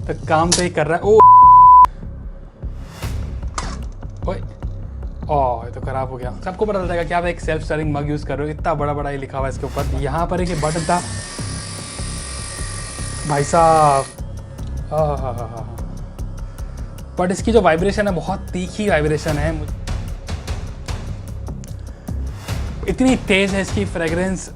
तो काम तो ही कर रहा है। ओ ओए, ये तो खराब हो गया। सबको पता चल जाएगा कि आप एक सेल्फ स्टाइलिंग मग यूज़ कर रहे हो, इतना बड़ा बड़ा ही लिखा हुआ है इसके ऊपर। यहाँ पर एक बटन था भाई साहब, बट इसकी जो वाइब्रेशन है बहुत तीखी वाइब्रेशन है, इतनी तेज है इसकी फ्रेग्रेंस।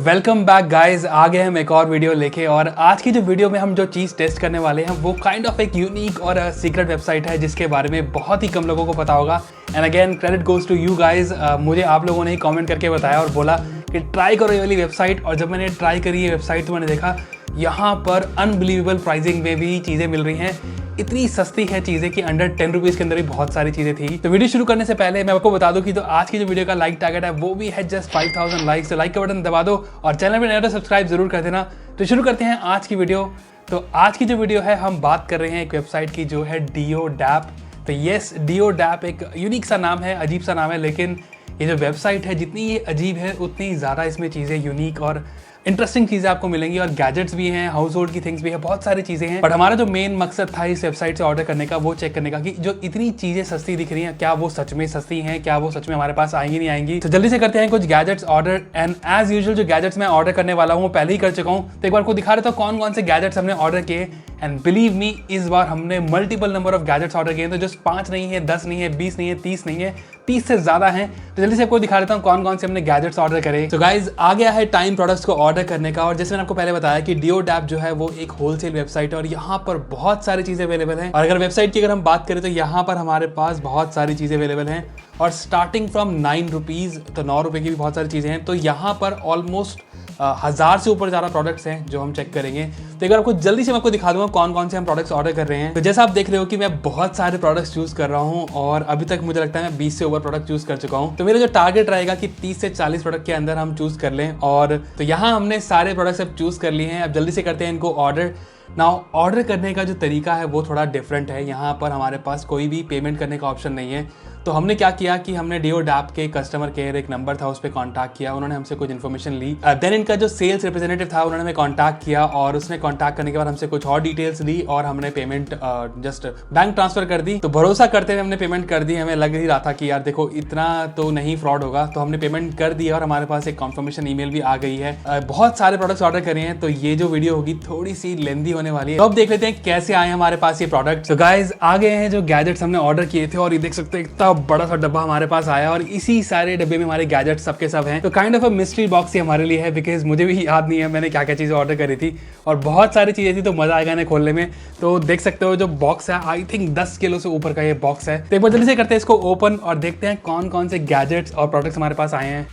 वेलकम बैक गाइस, आ गए हम एक और वीडियो लेके। और आज की जो वीडियो में हम जो चीज़ टेस्ट करने वाले हैं वो काइंड ऑफ एक यूनिक और सीक्रेट वेबसाइट है जिसके बारे में बहुत ही कम लोगों को पता होगा। And again credit goes to you guys, मुझे आप लोगों ने ही कमेंट करके बताया और बोला कि ट्राई करो ये वाली वेबसाइट। और जब मैंने ट्राई करी ये वेबसाइट तो मैंने देखा यहाँ पर अनबिलीवेबल प्राइसिंग में भी चीज़ें मिल रही हैं। इतनी सस्ती है चीज़ें कि अंडर 10 रुपीज़ के अंदर भी बहुत सारी चीज़ें थी। तो वीडियो शुरू करने से पहले मैं आपको बता दूं कि तो आज की जो वीडियो का लाइक टारगेट है वो भी है जस्ट 5000 लाइक्स। तो लाइक का बटन दबा दो और चैनल पे नया तो सब्सक्राइब जरूर कर देना। तो शुरू करते हैं आज की वीडियो। तो आज की जो वीडियो है हम बात कर रहे हैं एक वेबसाइट की जो है DioDap। तो येस, DioDap एक यूनिक सा नाम है, अजीब सा नाम है, लेकिन ये जो वेबसाइट है जितनी ये अजीब है उतनी ज़्यादा इसमें चीज़ें यूनिक और इंटरेस्टिंग चीज़ें आपको मिलेंगी। और गैजेट्स भी हैं, हाउस होल्ड की थिंग्स भी है, बहुत सारी चीज़ें हैं। बट हमारा जो मेन मकसद था इस वेबसाइट से ऑर्डर करने का वो चेक करने का कि जो इतनी चीज़ें सस्ती दिख रही हैं क्या वो सच में सस्ती हैं, क्या वो सच में हमारे पास आएंगी नहीं आएंगी। तो जल्दी से करते हैं कुछ gadgets order. And as usual जो गैजेट्स मैं ऑर्डर करने वाला हूँ वो पहले ही कर चुका हूँ। तो एक बार को दिखा रहे तो कौन कौन से गैजेट्स हमने ऑर्डर किए। एंड बिलीव मी, इस बार हमने multiple number of gadgets order किए। तो जस्ट 5 नहीं है, 10 नहीं है, 20 नहीं है, 30 नहीं है, 30 से ज़्यादा हैं। तो जल्दी से आपको दिखा देता हूँ कौन कौन से हमने गैजेट्स ऑर्डर करे। तो गाइज आ गया है टाइम प्रोडक्ट्स को ऑर्डर करने का। और जैसे मैंने आपको पहले बताया कि DioDap जो है वो एक होलसेल वेबसाइट है और यहाँ पर बहुत सारी चीज़ें अवेलेबल हैं। और अगर वेबसाइट की अगर हम बात करें तो यहाँ पर हमारे पास बहुत सारी चीज़ें अवेलेबल हैं और स्टार्टिंग फ्रॉम 9 रुपीज़, तो 9 रुपये की भी बहुत सारी चीज़ें हैं। तो यहाँ पर ऑलमोस्ट 1000 से ऊपर ज़्यादा प्रोडक्ट्स हैं जो हम चेक करेंगे। तो एक बार आपको जल्दी से मैं आपको दिखा दूंगा कौन कौन से हम प्रोडक्ट्स ऑर्डर कर रहे हैं। तो जैसा आप देख रहे हो कि मैं बहुत सारे प्रोडक्ट्स चूज़ कर रहा हूँ और अभी तक मुझे लगता है मैं 20 से ऊपर प्रोडक्ट चूज़ कर चुका हूँ। तो मेरा जो टारगेट रहेगा कि 30 से 40 प्रोडक्ट के अंदर हम चूज़ कर लें। और तो यहाँ हमने सारे प्रोडक्ट्स अब चूज़ कर लिए हैं। अब जल्दी से करते हैं इनको ऑर्डर। नाउ ऑर्डर करने का जो तरीका है वो थोड़ा डिफरेंट है। यहाँ पर हमारे पास कोई भी पेमेंट करने का ऑप्शन नहीं है। तो हमने क्या किया कि हमने DioDap के कस्टमर केयर एक नंबर था उस पर कॉन्टैक्ट किया, उन्होंने हमसे कुछ इन्फॉर्मेशन ली। देन इनका जो सेल्स रिप्रेजेंटेटिव था उन्होंने हमें कॉन्टैक्ट किया और उसने कॉन्टैक्ट करने के बाद हमसे कुछ और डिटेल्स ली और हमने पेमेंट जस्ट बैंक ट्रांसफर कर दी। तो भरोसा करते हुए हमने पेमेंट कर दी। हमें लग ही रहा था कि यार देखो इतना तो नहीं फ्रॉड होगा, तो हमने पेमेंट कर दी और हमारे पास एक कॉन्फर्मेशन ईमेल भी आ गई है। बहुत सारे प्रोडक्ट्स ऑर्डर करे हैं तो ये जो वीडियो होगी थोड़ी सी लेंदी होने वाली है। तो अब देख लेते हैं कैसे आए हमारे पास ये प्रोडक्ट। तो गाइज आ गए हैं जो गैजेट्स हमने ऑर्डर किए थे और ये देख सकते हैं इतना बड़ा सा डब्बा हमारे पास आया और इसी सारे डब्बे में हमारे गैजेट्स सबके सब हैं। तो kind of a mystery box ही हमारे लिए है बिकॉज मुझे भी याद नहीं है मैंने क्या क्या चीज़ें ऑर्डर करी थी और बहुत सारी चीज़ें थी तो मज़ा आएगा इन्हें खोलने में। तो देख सकते हो जो बॉक्स है आई थिंक 10 किलो से ऊपर का ये बॉक्स है। तो एक बार जल्दी से करते हैं इसको ओपन और देखते हैं कौन कौन से गैजेट्स और प्रोडक्ट्स हमारे पास आए हैं।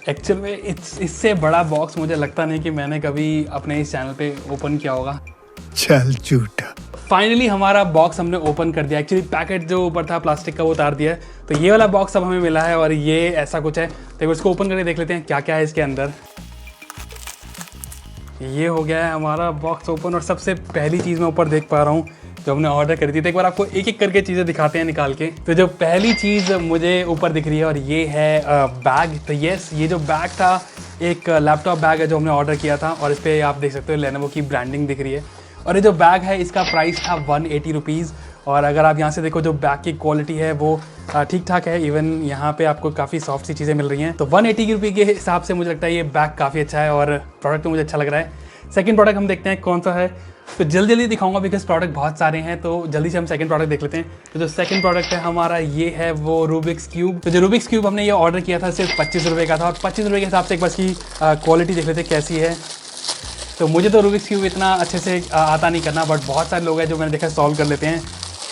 एक्चुअल में इससे बड़ा बॉक्स मुझे लगता नहीं कि मैंने कभी अपने इस चैनल पे ओपन किया होगा। चल झूठा। फाइनली हमारा बॉक्स हमने ओपन कर दिया। एक्चुअली पैकेट जो ऊपर था प्लास्टिक का वो उतार दिया है। तो ये वाला बॉक्स अब हमें मिला है और ये ऐसा कुछ है। तो इसको ओपन करके देख लेते हैं क्या क्या है इसके अंदर। ये हो गया है हमारा बॉक्स ओपन और सबसे पहली चीज़ मैं ऊपर देख पा रहा हूँ जो हमने ऑर्डर करी थी। तो एक बार आपको एक एक करके चीज़ें दिखाते हैं निकाल के। तो जो पहली चीज़ मुझे ऊपर दिख रही है और ये है बैग। तो येस, ये जो बैग था एक लैपटॉप बैग है जो हमने ऑर्डर किया था और इस पर आप देख सकते हो लेनोवो की ब्रांडिंग दिख रही है। और ये जो बैग है इसका प्राइस था 180 रुपीज़। और अगर आप यहाँ से देखो जो बैग की क्वालिटी है वो ठीक ठाक है। इवन यहाँ पे आपको काफ़ी सॉफ्ट सी चीज़ें मिल रही हैं। तो 180 रुपये के हिसाब से मुझे लगता है ये बैग काफ़ी अच्छा है और प्रोडक्ट तो मुझे अच्छा लग रहा है। सेकंड प्रोडक्ट हम देखते हैं कौन सा है। तो जल्दी दिखाऊंगा बिकॉज प्रोडक्ट बहुत सारे हैं। तो जल्दी से हम सेकंड प्रोडक्ट देख लेते हैं। तो जो सेकंड प्रोडक्ट है हमारा ये है वो रूबिक्स क्यूब। तो जो रूबिक्स क्यूब हमने ये ऑर्डर किया था सिर्फ 25 रुपये का था और 25 रुपये के हिसाब से एक बस की क्वालिटी देख लेते हैं कैसी है। तो मुझे तो रूबिक्स क्यूब इतना अच्छे से आता नहीं करना, बट बहुत सारे लोग हैं जो मैंने देखा सॉल्व कर लेते हैं।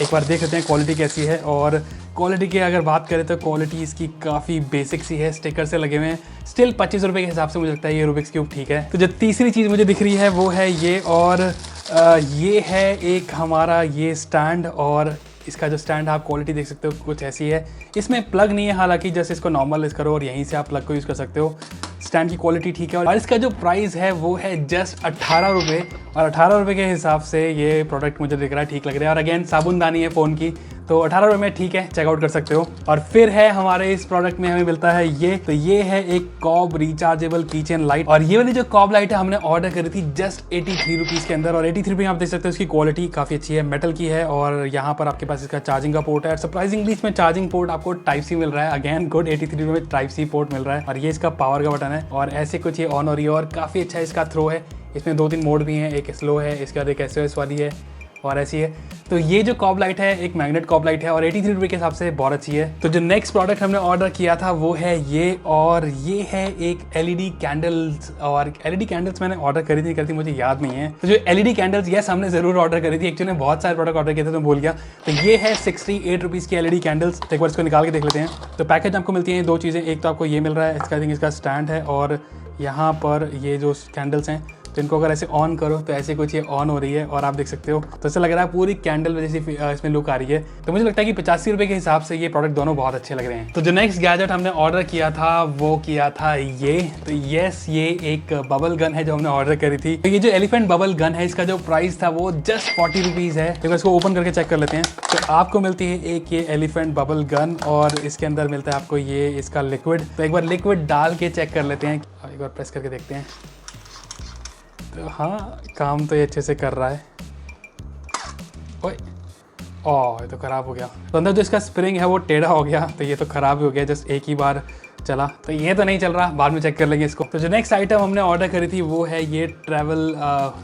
एक बार देख लेते हैं क्वालिटी कैसी है। और क्वालिटी की अगर बात करें तो क्वालिटी इसकी काफ़ी बेसिक सी है, स्टिकर से लगे हुए हैं। स्टिल 25 रुपये के हिसाब से मुझे लगता है ये रूबिक्स क्यूब ठीक है। तो जो तीसरी चीज़ मुझे दिख रही है वो है ये। और ये है एक हमारा ये स्टैंड और इसका जो स्टैंड आप क्वालिटी देख सकते हो कुछ ऐसी है। इसमें प्लग नहीं है हालांकि, जैसे इसको नॉर्मल इस करो और यहीं से आप प्लग को यूज़ कर सकते हो। स्टैंड की क्वालिटी ठीक है और इसका जो प्राइस है वो है जस्ट 18 रुपये। और 18 रुपये के हिसाब से ये प्रोडक्ट मुझे दिख रहा है ठीक लग रहा है। और अगेन साबुनदानी है फ़ोन की। तो 18 रुपये में ठीक है, चेकआउट कर सकते हो। और फिर है हमारे इस प्रोडक्ट में हमें मिलता है ये, तो ये है एक कॉब रिचार्जेबल कीचेन लाइट। और ये वाली जो कॉब लाइट है हमने ऑर्डर करी थी जस्ट 83 रुपीज़ के अंदर। और 83 रुपये आप देख सकते हो इसकी क्वालिटी काफ़ी अच्छी है, मेटल की है। और यहाँ पर आपके पास इसका चार्जिंग का पोर्ट है। सरप्राइजिंगली इसमें चार्जिंग पोर्ट आपको टाइप सी मिल रहा है। अगेन गुड, 83 रुपये में टाइप सी पोर्ट मिल रहा है। और ये इसका पावर का बटन है और ऐसे कुछ ये ऑन हो रही है और काफ़ी अच्छा इसका थ्रो है। इसमें 2-3 मोड भी हैं, एक स्लो है, इसके बाद एक SOS वाली है और ऐसी है। तो ये जो कॉब लाइट है एक मैग्नेट कॉब लाइट है और 83 रुपये के हिसाब से बहुत अच्छी है। तो जो नेक्स्ट प्रोडक्ट हमने ऑर्डर किया था वो है ये, और ये है एक LED कैंडल्स। और LED कैंडल्स मैंने ऑर्डर करी थी मुझे याद नहीं है। तो जो LED कैंडल्स यस हमने ज़रूर ऑर्डर करी थी, एक्चुअली बहुत सारे प्रोडक्ट ऑर्डर किए थे तो भूल गया। तो ये है 68 रुपीज़ की LED कैंडल्स। एक बार इसको निकाल के देख लेते हैं। तो पैकेज आपको मिलती है 2 चीज़ें, एक तो आपको ये मिल रहा है, इसका आई थिंक इसका स्टैंड है, और यहाँ पर ये जो कैंडल्स हैं तो इनको अगर ऐसे ऑन करो तो ऐसे कुछ ये ऑन हो रही है और आप देख सकते हो। तो ऐसा लग रहा है पूरी कैंडल जैसी इसमें लुक आ रही है। तो मुझे लगता है कि 85 रुपये के हिसाब से ये प्रोडक्ट दोनों बहुत अच्छे लग रहे हैं। तो जो नेक्स्ट गैजेट हमने ऑर्डर किया था वो किया था ये। तो यस, ये एक बबल गन है जो हमने ऑर्डर करी थी। तो ये जो एलिफेंट बबल गन है इसका जो प्राइस था वो जस्ट 40 रुपीज़ है। तो इसको ओपन करके चेक कर लेते हैं। तो आपको मिलती है एक ये एलिफेंट बबल गन और इसके अंदर मिलता है आपको ये इसका लिक्विड। तो एक बार लिक्विड डाल के चेक कर लेते हैं, एक बार प्रेस करके देखते हैं। तो हाँ, काम तो ये अच्छे से कर रहा है। ओए, ये तो ख़राब हो गया। तो अंदर जो इसका स्प्रिंग है वो टेढ़ा हो गया, तो ये तो ख़राब ही हो गया जस्ट एक ही बार चला। तो ये तो नहीं चल रहा, बाद में चेक कर लेंगे इसको। तो जो नेक्स्ट आइटम हमने ऑर्डर करी थी वो है ये ट्रैवल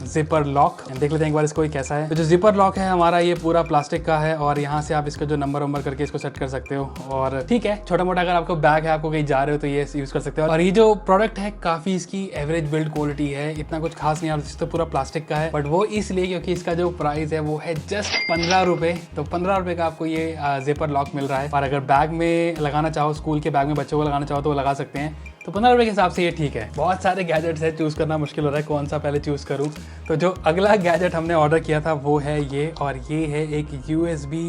जिपर लॉक। देख लेते हैं एक बार इसको कैसा है। तो जो जिपर लॉक है हमारा ये पूरा प्लास्टिक का है और यहाँ से आप इसको जो नंबर करके इसको सेट कर सकते हो। और ठीक है, छोटा मोटा अगर आपको बैग है, आपको कहीं जा रहे हो तो ये यूज़ कर सकते हो। और ये जो प्रोडक्ट है काफ़ी इसकी एवरेज बिल्ड क्वालिटी है, इतना कुछ खास नहीं है, तो पूरा प्लास्टिक का है। बट वो इसलिए क्योंकि इसका जो प्राइस है वो है जस्ट 15 रुपये। तो 15 रुपये का आपको ये जिपर लॉक मिल रहा है। और अगर बैग में लगाना चाहो, स्कूल के बैग में बच्चों को लगाना चाहो तो वो लगा सकते हैं। तो 15 रुपये के हिसाब से ये ठीक है। बहुत सारे गैजेट्स है, चूज़ करना मुश्किल हो रहा है कौन सा पहले चूज़ करूँ। तो जो अगला गैजेट हमने ऑर्डर किया था वो है ये, और ये है एक USB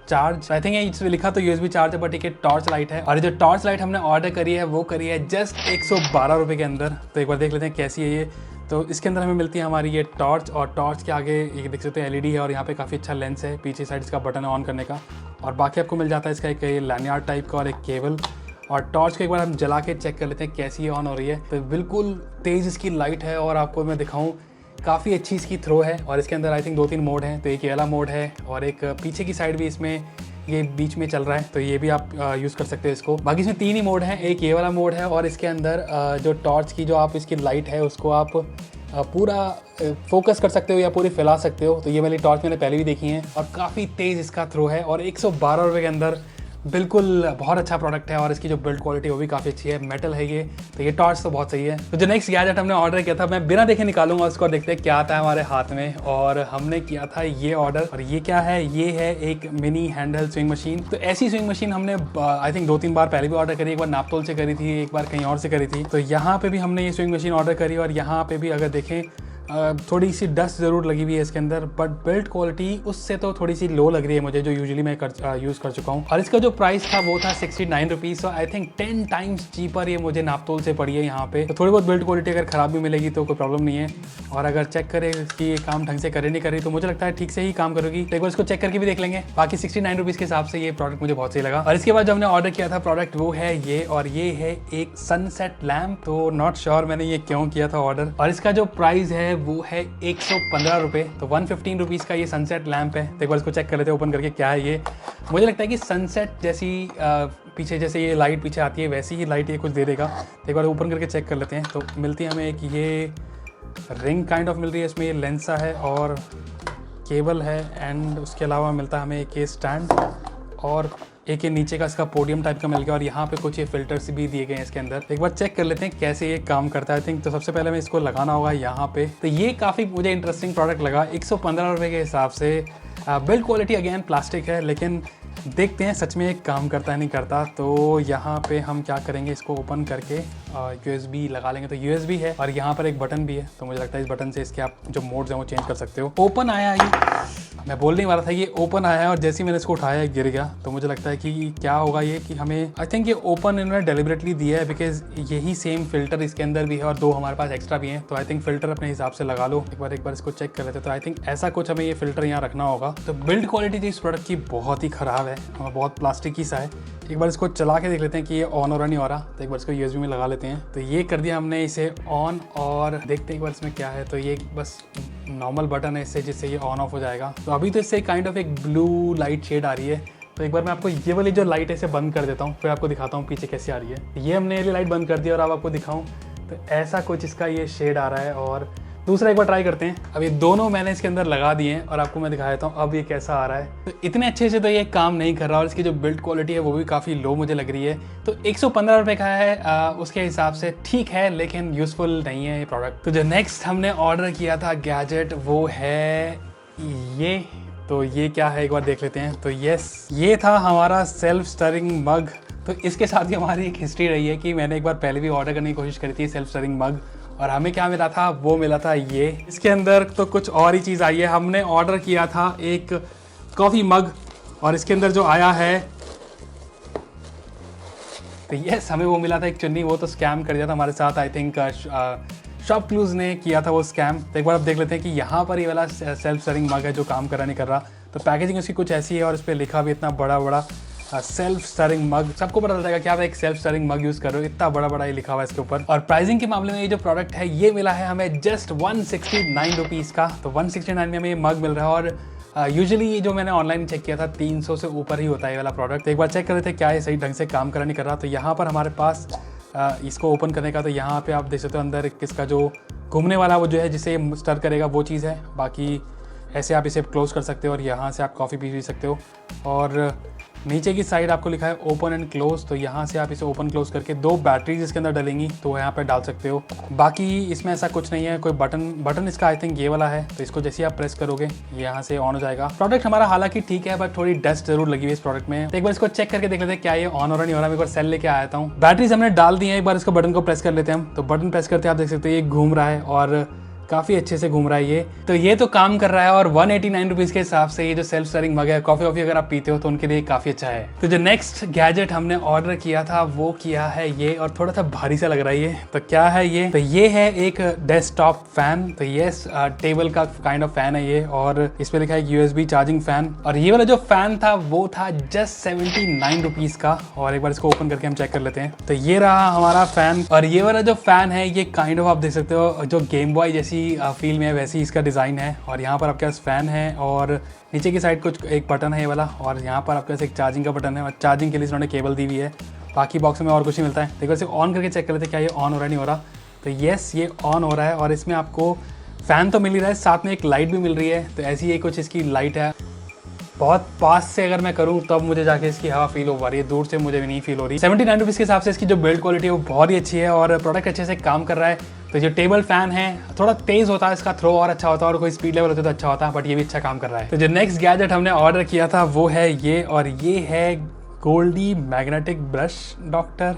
चार्ज। आई थिंक इसमें लिखा तो USB चार्ज है बट एक टॉर्च लाइट है। और जो टॉर्च लाइट हमने ऑर्डर करी है वो करी है जस्ट 112 रुपये के अंदर। तो एक बार देख लेते हैं कैसी है ये। तो इसके अंदर हमें मिलती है हमारी ये टॉर्च, और टॉर्च के आगे ये देख सकते हैं LED है और यहाँ पे काफ़ी अच्छा लेंस है। पीछे साइड इसका बटन है ऑन करने का, और बाकी आपको मिल जाता है इसका एक लैनियार्ड टाइप का और एक केबल। और टॉर्च को एक बार हम जला के चेक कर लेते हैं कैसी ऑन हो रही है। तो बिल्कुल तेज़ इसकी लाइट है और आपको मैं दिखाऊं काफ़ी अच्छी इसकी थ्रो है। और इसके अंदर आई थिंक 2-3 मोड हैं। तो एक ये वाला मोड है और एक पीछे की साइड भी इसमें ये बीच में चल रहा है, तो ये भी आप यूज़ कर सकते हो इसको। बाकी इसमें 3 ही मोड हैं, एक ये वाला मोड है और इसके अंदर जो टॉर्च की जो आप इसकी लाइट है उसको आप पूरा फोकस कर सकते हो या पूरी फैला सकते हो। तो ये वाली टॉर्च मैंने पहले भी देखी है और काफ़ी तेज़ इसका थ्रो है और 112 रुपये के अंदर बिल्कुल बहुत अच्छा प्रोडक्ट है। और इसकी जो बिल्ड क्वालिटी वो भी काफ़ी अच्छी है, मेटल है ये। तो ये टॉर्च तो बहुत सही है। तो जो नेक्स्ट गैजेट हमने ऑर्डर किया था, मैं बिना देखे निकालूंगा उसको और देखते हैं क्या आता है हमारे हाथ में। और हमने किया था ये ऑर्डर, और ये क्या है, ये है एक मिनी हैंडल स्विंग मशीन। तो ऐसी स्विंग मशीन हमने आई थिंक 2-3 बार पहले भी ऑर्डर करी। एक बार नापतोल से करी थी, एक बार कहीं और से करी थी। तो यहाँ पर भी हमने ये स्विंग मशीन ऑर्डर करी और यहाँ पर भी अगर देखें थोड़ी सी डस्ट ज़रूर लगी हुई है इसके अंदर, बट बिल्ड क्वालिटी उससे तो थोड़ी सी लो लग रही है मुझे, जो यूजुअली मैं यूज़ कर चुका हूँ। और इसका जो प्राइस था वो था 69 रुपीज़। तो आई थिंक 10 टाइम्स चीपर ये मुझे नापतोल से पड़ी है यहाँ पे। तो थोड़ी बहुत बिल्ड क्वालिटी अगर ख़राब भी मिलेगी तो कोई प्रॉब्लम नहीं है। और अगर चेक करें कि ये काम ढंग से करे नहीं करे तो मुझे लगता है ठीक से ही काम करेगी। तो एक बार इसको चेक करके भी देख लेंगे। बाकी 69 रुपीज़ के हिसाब से ये प्रोडक्ट मुझे बहुत सही लगा। और इसके बाद जो हमने ऑर्डर किया था प्रोडक्ट वो है ये, और ये है एक सनसेट लैम्प। तो नॉट श्योर मैंने ये क्यों किया था ऑर्डर। और इसका जो प्राइस है वो है 115 रुपये। तो 115 रुपीज़ का ये सनसेट लैम्प है। तो एक बार इसको चेक कर लेते हैं ओपन करके क्या है ये। मुझे लगता है कि सनसेट जैसी पीछे जैसे ये लाइट पीछे आती है वैसी ही लाइट ये कुछ दे देगा। तो एक बार ओपन करके चेक कर लेते हैं। तो मिलती है हमें एक ये रिंग काइंड ऑफ मिल रही है, इसमें ये लेंस है और केबल है, एंड उसके अलावा मिलता है हमें एक ये स्टैंड और एक ये नीचे का इसका पोडियम टाइप का मिल गया। और यहाँ पे कुछ ये फिल्टर्स भी दिए गए हैं इसके अंदर। एक बार चेक कर लेते हैं कैसे ये काम करता है। आई थिंक तो सबसे पहले मैं इसको लगाना होगा यहाँ पे। तो ये काफ़ी मुझे इंटरेस्टिंग प्रोडक्ट लगा 115 रुपये के हिसाब से। बिल्ड क्वालिटी अगेन प्लास्टिक है, लेकिन देखते हैं सच में ये काम करता है नहीं करता। तो यहाँ पे हम क्या करेंगे, इसको ओपन करके USB लगा लेंगे। तो USB है और यहाँ पर एक बटन भी है। तो मुझे लगता है इस बटन से इसके आप जो मोड्स हैं वो चेंज कर सकते हो। ओपन आया ये, मैं बोलने ही वाला था ये ओपन आया है और जैसे ही मैंने इसको उठाया गिर गया। तो मुझे लगता है कि क्या होगा ये कि हमें आई थिंक ये ओपन इन्होंने डेलिबरेटली दिया है बिकॉज यही सेम फिल्टर इसके अंदर भी है और 2 हमारे पास एक्स्ट्रा भी हैं। तो आई थिंक फिल्टर अपने हिसाब से लगा लो, एक बार इसको चेक कर लेते। तो आई थिंक ऐसा कुछ हमें ये फिल्टर यहाँ रखना होगा। तो बिल्ड क्वालिटी जो इस प्रोडक्ट की बहुत ही ख़राब है, बहुत प्लास्टिक की सा है। एक बार इसको चला के देख लेते हैं कि ये ऑन हो रहा नहीं हो रहा। तो एक बार इसको USB में लगा लेते हैं। तो ये कर दिया हमने इसे ऑन और देखते हैं एक बार इसमें क्या है। तो ये बस नॉर्मल बटन है इससे जिससे ये ऑन ऑफ हो जाएगा। तो अभी तो इससे काइंड ऑफ एक ब्लू लाइट शेड आ रही है। तो एक बार मैं आपको ये वाली जो लाइट है इसे बंद कर देता हूँ, फिर आपको दिखाता हूँ पीछे कैसे आ रही है। ये हमने ये लाइट बंद कर दी और अब आपको दिखाऊँ तो ऐसा कुछ इसका ये शेड आ रहा है। और दूसरा एक बार ट्राई करते हैं। अब ये दोनों मैंने इसके अंदर लगा दिए हैं और आपको मैं दिखा देता हूँ अब ये कैसा आ रहा है। तो इतने अच्छे से तो ये काम नहीं कर रहा और इसकी जो बिल्ड क्वालिटी है वो भी काफ़ी लो मुझे लग रही है। तो 115 रुपये का है, उसके हिसाब से ठीक है लेकिन यूज़फुल नहीं है ये प्रोडक्ट। तो जो नेक्स्ट हमने ऑर्डर किया था गैजेट वो है ये। तो ये क्या है एक बार देख लेते हैं। तो यस, ये था हमारा सेल्फ स्टरिंग मग। तो इसके साथ ही हमारी एक हिस्ट्री रही है कि मैंने एक बार पहले भी ऑर्डर करने की कोशिश करी थी सेल्फ स्टरिंग मग और हमें क्या मिला था, वो मिला था ये। इसके अंदर तो कुछ और ही चीज़ आई है। हमने ऑर्डर किया था एक कॉफ़ी मग और इसके अंदर जो आया है तो यस हमें वो मिला था एक चुन्नी। वो तो स्कैम कर दिया था हमारे साथ, आई थिंक शॉप क्लूज ने किया था वो स्कैम। तो एक बार आप देख लेते हैं कि यहाँ पर ये वाला सेल्फ स्टरिंग मग है जो काम कर रहा नहीं कर रहा। तो पैकेजिंग उसकी कुछ ऐसी है और इस पर लिखा भी इतना बड़ा बड़ा सेल्फ स्टरिंग मग। सबको पता चल जाएगा कि आप एक सेल्फ स्टरिंग मग यूज़ कर रहे हो, इतना बड़ा बड़ा ये लिखा हुआ है इसके ऊपर। और प्राइसिंग के मामले में ये जो प्रोडक्ट है ये मिला है हमें जस्ट 169 रुपीज़ का। तो 169 में हमें ये मग मिल रहा है और यूजुअली ये जो मैंने ऑनलाइन चेक किया था 300 से ऊपर ही होता है ये वाला प्रोडक्ट। तो एक बार चेक कर रहे थे क्या ये सही ढंग से काम कर नहीं कर रहा। तो यहाँ पर हमारे पास इसको ओपन करने का, तो यहाँ पर आप देख सकते हो अंदर किसका जो घूमने वाला वो जो है जिसे स्टर करेगा वो चीज़ है। बाकी ऐसे आप इसे क्लोज कर सकते हो और यहाँ से आप कॉफ़ी पी सकते हो। और नीचे की साइड आपको लिखा है ओपन एंड क्लोज। तो यहाँ से आप इसे ओपन क्लोज करके 2 बैटरीज इसके अंदर डलेंगी तो यहाँ पे डाल सकते हो। बाकी इसमें ऐसा कुछ नहीं है, कोई बटन इसका आई थिंक ये वाला है। तो इसको जैसे ही आप प्रेस करोगे ये यहाँ से ऑन हो जाएगा। प्रोडक्ट हमारा हालांकि ठीक है बट थोड़ी डस्ट जरूर लगी हुई है इस प्रोडक्ट में। तो एक बार इसको चेक करके देख लेते हैं क्या ये ऑन हो रहा नहीं हो रहा। मैं एक बार सेल लेके आया था। बैटरीज हमने डाल दी है, एक बार इसको बटन को प्रेस कर लेते हैं हम। तो बटन प्रेस करते हैं आप देख सकते हैं ये घूम रहा है और काफ़ी अच्छे से घूम रहा है ये। तो ये तो काम कर रहा है और 189 रुपीज़ के हिसाब से ये जो सेल्फ स्टरिंग मग है, कॉफ़ी वॉफ़ी अगर आप पीते हो तो उनके लिए काफ़ी अच्छा है। तो जो नेक्स्ट गैजेट हमने ऑर्डर किया था वो किया है ये और थोड़ा सा भारी सा लग रहा है ये। तो क्या है ये? तो ये है एक डेस्कटॉप फैन। तो ये टेबल का काइंड ऑफ फैन है ये और इस पर लिखा है USB चार्जिंग फैन। और ये वाला जो फैन था वो था जस्ट 79 रुपीज़ का। और एक बार इसको ओपन करके हम चेक कर लेते हैं। तो ये रहा हमारा फैन और ये वाला जो फैन है ये काइंड ऑफ आप देख सकते हो जो गेम बॉय जैसी फील में वैसी इसका डिज़ाइन है। और यहाँ पर आपके पास फ़ैन है और नीचे की साइड कुछ एक बटन है ये वाला और यहाँ पर आपके पास एक चार्जिंग का बटन है और चार्जिंग के लिए इन्होंने केबल दी हुई है। बाकी बॉक्स में और कुछ नहीं मिलता है। देखो इसे ऑन करके चेक कर लेते क्या ये ऑन हो रहा है नहीं हो रहा। तो येस ये ऑन हो रहा है और इसमें आपको फ़ैन तो मिल ही रहा है, साथ में एक लाइट भी मिल रही है। तो ऐसी ही कुछ इसकी लाइट है। बहुत पास से अगर मैं करूँ तब मुझे जाके इसकी हवा फील हो पा रही है, दूर से मुझे भी नहीं फील हो रही। 79 रुपीज़ के हिसाब से इसकी जो बिल्ड क्वालिटी है वो बहुत ही अच्छी है और प्रोडक्ट अच्छे से काम कर रहा है। तो जो टेबल फैन है थोड़ा तेज़ होता है, इसका थ्रो और अच्छा होता है और कोई स्पीड लेवल होता है तो अच्छा होता है, बट ये भी अच्छा काम कर रहा है। तो जो नेक्स्ट गैजेट हमने ऑर्डर किया था वो है ये और ये है गोल्डी मैग्नेटिक ब्रश डॉक्टर।